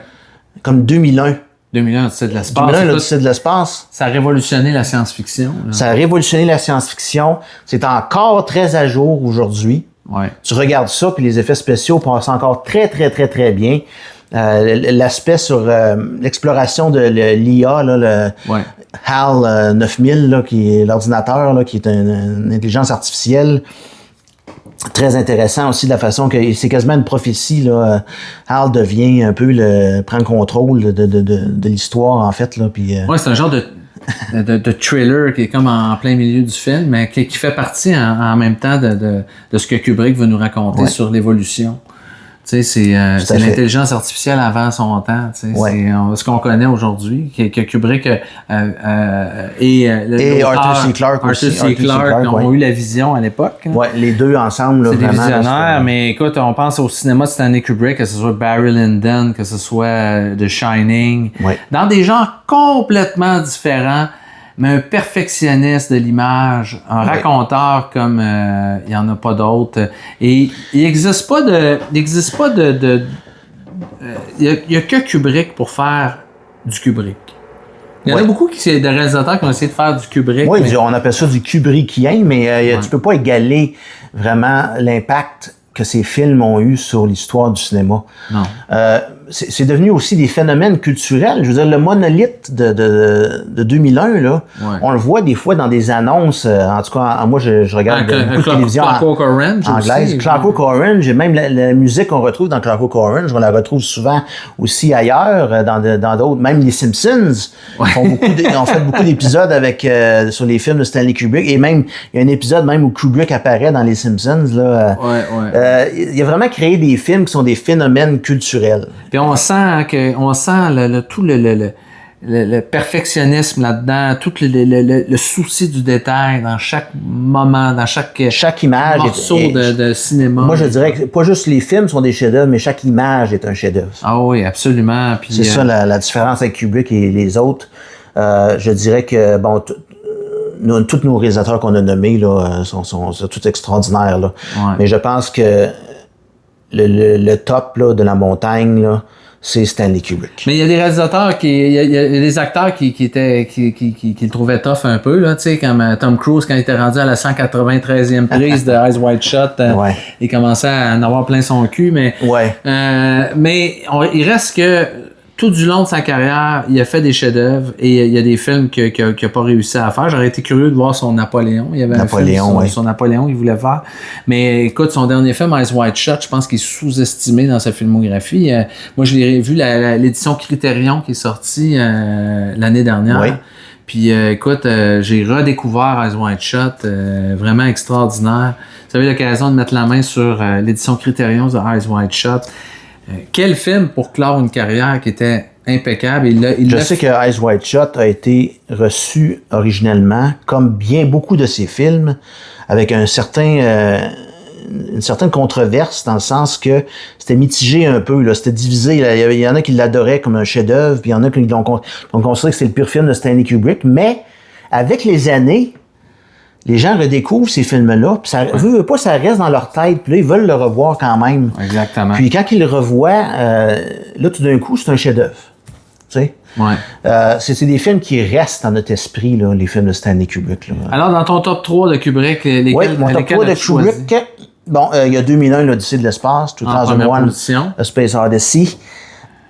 Comme 2001. 2001, l'Odyssée de l'espace. 2001, l'Odyssée de l'espace. Ça a révolutionné la science-fiction. Là. Ça a révolutionné la science-fiction. C'est encore très à jour aujourd'hui. Ouais. Tu regardes ça, puis les effets spéciaux passent encore très, très, très, très bien. L'aspect sur l'exploration de l'IA, là, le HAL 9000, là, qui est l'ordinateur, là, qui est une intelligence artificielle. Très intéressant aussi de la façon que c'est quasiment une prophétie. Là. HAL devient un peu prend le contrôle de l'histoire, en fait. Là, puis, ouais, c'est un genre de thriller qui est comme en plein milieu du film, mais qui fait partie en même temps de ce que Kubrick veut nous raconter sur l'évolution. Tu sais, c'est l'intelligence artificielle avant son temps. Tu sais, c'est ce qu'on connaît aujourd'hui, que Kubrick et Arthur C. Clarke aussi. Arthur C. Clarke ont eu la vision à l'époque. Ouais, les deux ensemble. Là, c'est vraiment, des visionnaires, mais écoute, on pense au cinéma de Stanley Kubrick, que ce soit Barry Lyndon, que ce soit The Shining, dans des genres complètement différents. Mais un perfectionniste de l'image, un raconteur comme il n'y en a pas d'autres. Et il n'existe pas de... Il n'y a que Kubrick pour faire du Kubrick. Il y en a beaucoup de réalisateurs qui ont essayé de faire du Kubrick. Oui, on appelle ça du Kubrickien, mais tu peux pas égaler vraiment l'impact que ces films ont eu sur l'histoire du cinéma. Non. C'est devenu aussi des phénomènes culturels. Je veux dire, le monolithe de 2001, là, on le voit des fois dans des annonces. En tout cas, moi, je regarde beaucoup de télévision anglaise. Clockwork Orange, et même la musique qu'on retrouve dans Clockwork Orange, on la retrouve souvent aussi ailleurs, dans d'autres. Même les Simpsons ont fait beaucoup d'épisodes sur les films de Stanley Kubrick. Et même, il y a un épisode même où Kubrick apparaît dans les Simpsons. Là, il a vraiment créé des films qui sont des phénomènes culturels. Puis on sent tout le perfectionnisme là-dedans, tout le souci du détail dans chaque moment, dans chaque image morceau de cinéma. Moi, je dirais que pas juste les films sont des chefs-d'œuvre, mais chaque image est un chef-d'œuvre. Ah oui, absolument. Puis, c'est ça la différence avec Kubrick et les autres. Je dirais que tous nos réalisateurs qu'on a nommés là, sont tous extraordinaires. Là. Ouais. Mais je pense que le top là, de la montagne, là, c'est Stanley Kubrick. Mais il y a des réalisateurs il y a des acteurs qui le trouvaient tough un peu, là, tu sais, comme Tom Cruise, quand il était rendu à la 193e prise de Eyes Wide Shut, il commençait à en avoir plein son cul, mais il reste que tout du long de sa carrière, il a fait des chefs-d'œuvre et il y a des films qu'il n'a pas réussi à faire. J'aurais été curieux de voir son Napoléon. Il y avait un film sur Napoléon qu'il voulait faire. Mais écoute, son dernier film, Eyes Wide Shut, je pense qu'il est sous-estimé dans sa filmographie. Moi, je l'ai vu, l'édition Criterion qui est sortie l'année dernière. Oui. Puis écoute, j'ai redécouvert Eyes Wide Shut, vraiment extraordinaire. Vous avez l'occasion de mettre la main sur l'édition Criterion de Eyes Wide Shut. Quel film pour clore une carrière qui était impeccable. Je sais que Eyes Wide Shut a été reçu originellement, comme bien beaucoup de ses films, avec une certaine controverse, dans le sens que c'était mitigé un peu, là, c'était divisé. Là. Il y en a qui l'adoraient comme un chef-d'œuvre, puis il y en a qui l'ont considéré que c'était le pire film de Stanley Kubrick. Mais avec les années, les gens redécouvrent ces films-là, puis ça veut pas, ça reste dans leur tête, puis là, ils veulent le revoir quand même. Exactement. Puis quand ils le revoient, là, tout d'un coup, c'est un chef-d'œuvre. Tu sais? Ouais. C'est des films qui restent dans notre esprit, là, les films de Stanley Kubrick. Là. Alors, dans ton top 3 de Kubrick, lesquels mon top 3 de Kubrick, bon, il y a 2001, l'Odyssée de l'espace, 2001, A Space Odyssey,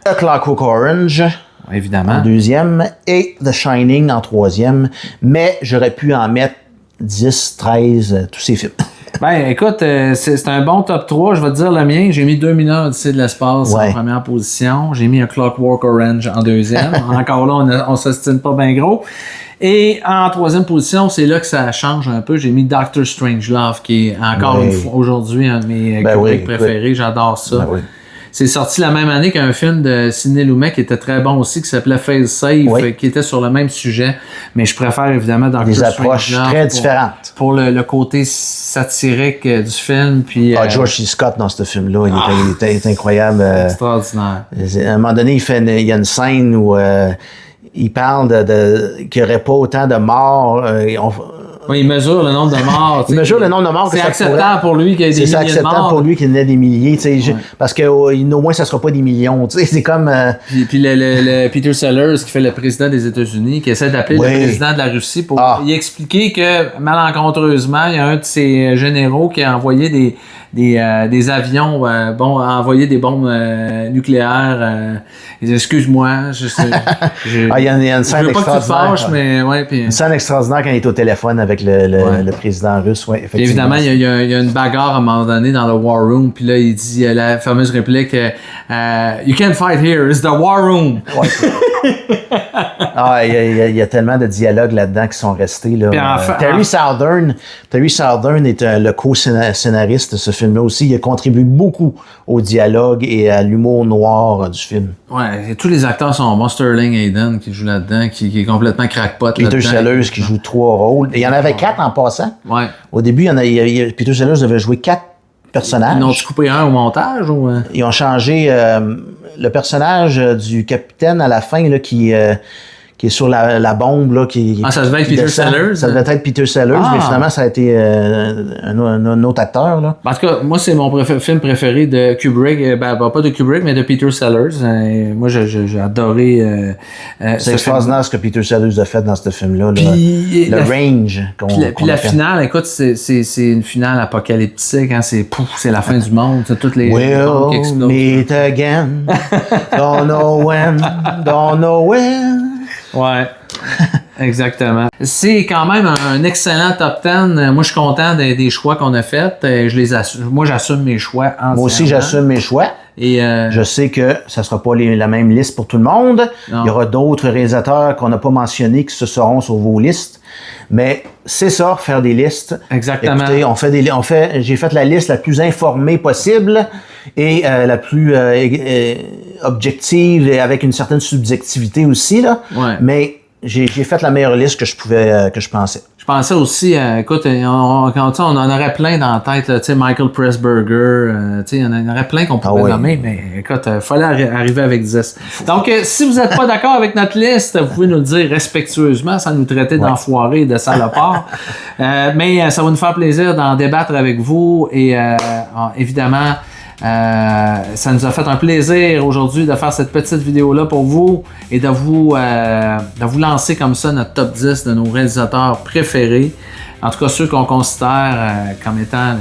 A Clockwork Orange, évidemment, en deuxième, et The Shining en troisième, mais j'aurais pu en mettre 10, 13, tous ces films. Ben, écoute, c'est un bon top 3. Je vais te dire le mien. J'ai mis 2001 Odyssée de l'espace en première position. J'ai mis un Clockwork Orange en deuxième. Encore là, on s'ostine pas bien gros. Et en troisième position, c'est là que ça change un peu. J'ai mis Doctor Strangelove, qui est encore une fois aujourd'hui un de mes Kubrick préférés. J'adore ça. Ben oui. C'est sorti la même année qu'un film de Sidney Lumet qui était très bon aussi, qui s'appelait Fail Safe, qui était sur le même sujet. Mais je préfère évidemment Doctor Strangelove. Des approches très différentes. Pour le côté satirique du film. Puis, George C. Scott dans ce film-là, il est incroyable. Extraordinaire. À un moment donné, il y a une scène où il parle qu'il n'y aurait pas autant de morts. Oui, il mesure le nombre de morts. Il mesure le nombre de morts. C'est acceptable pour lui qu'il y ait des milliers de morts. C'est acceptable pour lui qu'il y ait des milliers, parce que au moins ça ne sera pas des millions. C'est comme. Puis le Peter Sellers, qui fait le président des États-Unis, qui essaie d'appeler le président de la Russie pour y expliquer que malencontreusement, il y a un de ses généraux qui a envoyé des avions, envoyé des bombes nucléaires. Excuse-moi, il y a une scène extraordinaire. Je veux pas que tu te fâches, mais une scène extraordinaire quand il est au téléphone avec le président russe. Effectivement. Évidemment, il y a une bagarre à un moment donné dans le War Room, puis là, il dit la fameuse réplique You can't fight here, it's the War Room. Il y a tellement de dialogues là-dedans qui sont restés. Là. Terry Southern est le co-scénariste de ce film-là aussi. Il a contribué beaucoup au dialogue et à l'humour noir du film. Ouais, et tous les acteurs sont bons. Sterling Hayden qui joue là-dedans, qui est complètement crackpot là-dedans. Peter Sellers qui joue 3 rôles. Et il y en avait 4 en passant. Ouais. Au début, Peter Sellers devait jouer 4 personnages. Ils ont coupé un au montage ou Ils ont changé le personnage du capitaine à la fin là, qui est sur la bombe. Là, ça devait être Peter Sellers? Ça devait être Peter Sellers, mais finalement, ça a été un autre acteur. Là. En tout cas, moi, c'est mon film préféré de Kubrick. Pas de Kubrick, mais de Peter Sellers. Moi, j'ai adoré c'est extraordinaire ce que Peter Sellers a fait dans ce film-là. Puis, le range Puis la finale, écoute, c'est une finale apocalyptique. Hein, c'est la fin du monde. C'est toutes les bombes qui explosent. Meet again. Don't know when. Don't know when. Ouais, exactement. C'est quand même un excellent top 10. Moi, je suis content des choix qu'on a faits. Moi, j'assume mes choix entièrement. Moi aussi, j'assume mes choix. Et je sais que ça ne sera pas la même liste pour tout le monde. Non. Il y aura d'autres réalisateurs qu'on n'a pas mentionnés qui se seront sur vos listes. Mais c'est ça, faire des listes. Exactement. Écoutez, j'ai fait la liste la plus informée possible et la plus objective et avec une certaine subjectivité aussi. Là. Ouais. Mais j'ai fait la meilleure liste que je pensais. Je pensais aussi, écoute, on en aurait plein dans la tête, tu sais, Michael Pressburger, tu sais, il y en aurait plein qu'on pourrait nommer, mais écoute, il fallait arriver avec 10. Donc, si vous n'êtes pas d'accord avec notre liste, vous pouvez nous le dire respectueusement, sans nous traiter d'enfoirés et de salopards. Mais ça va nous faire plaisir d'en débattre avec vous et évidemment, Ça nous a fait un plaisir aujourd'hui de faire cette petite vidéo-là pour vous et de vous lancer comme ça notre top 10 de nos réalisateurs préférés. En tout cas, ceux qu'on considère comme étant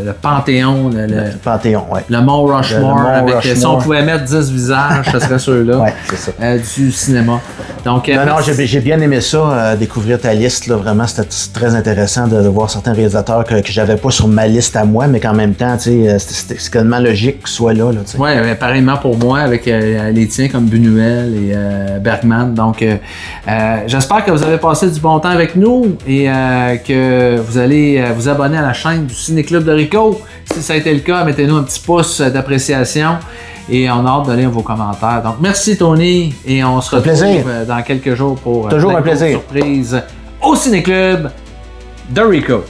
le Panthéon, le Panthéon, ouais. Le Mont Rushmore, si on pouvait mettre 10 visages, ce serait ceux-là, ouais, c'est ça. Du cinéma. Donc, non, j'ai bien aimé ça, découvrir ta liste, là, vraiment, c'était très intéressant de voir certains réalisateurs que j'avais pas sur ma liste à moi, mais qu'en même temps, c'est tellement logique qu'ils soient là. Oui, pareillement pour moi, avec les tiens comme Buñuel et Bergman. Donc, j'espère que vous avez passé du bon temps avec nous et que vous allez vous abonner à la chaîne du Ciné-Club de Rico. Si ça a été le cas, mettez-nous un petit pouce d'appréciation et on a hâte de lire vos commentaires. Donc, merci Tony et on se retrouve dans quelques jours pour toujours un plaisir. Surprise au Ciné-Club de Rico.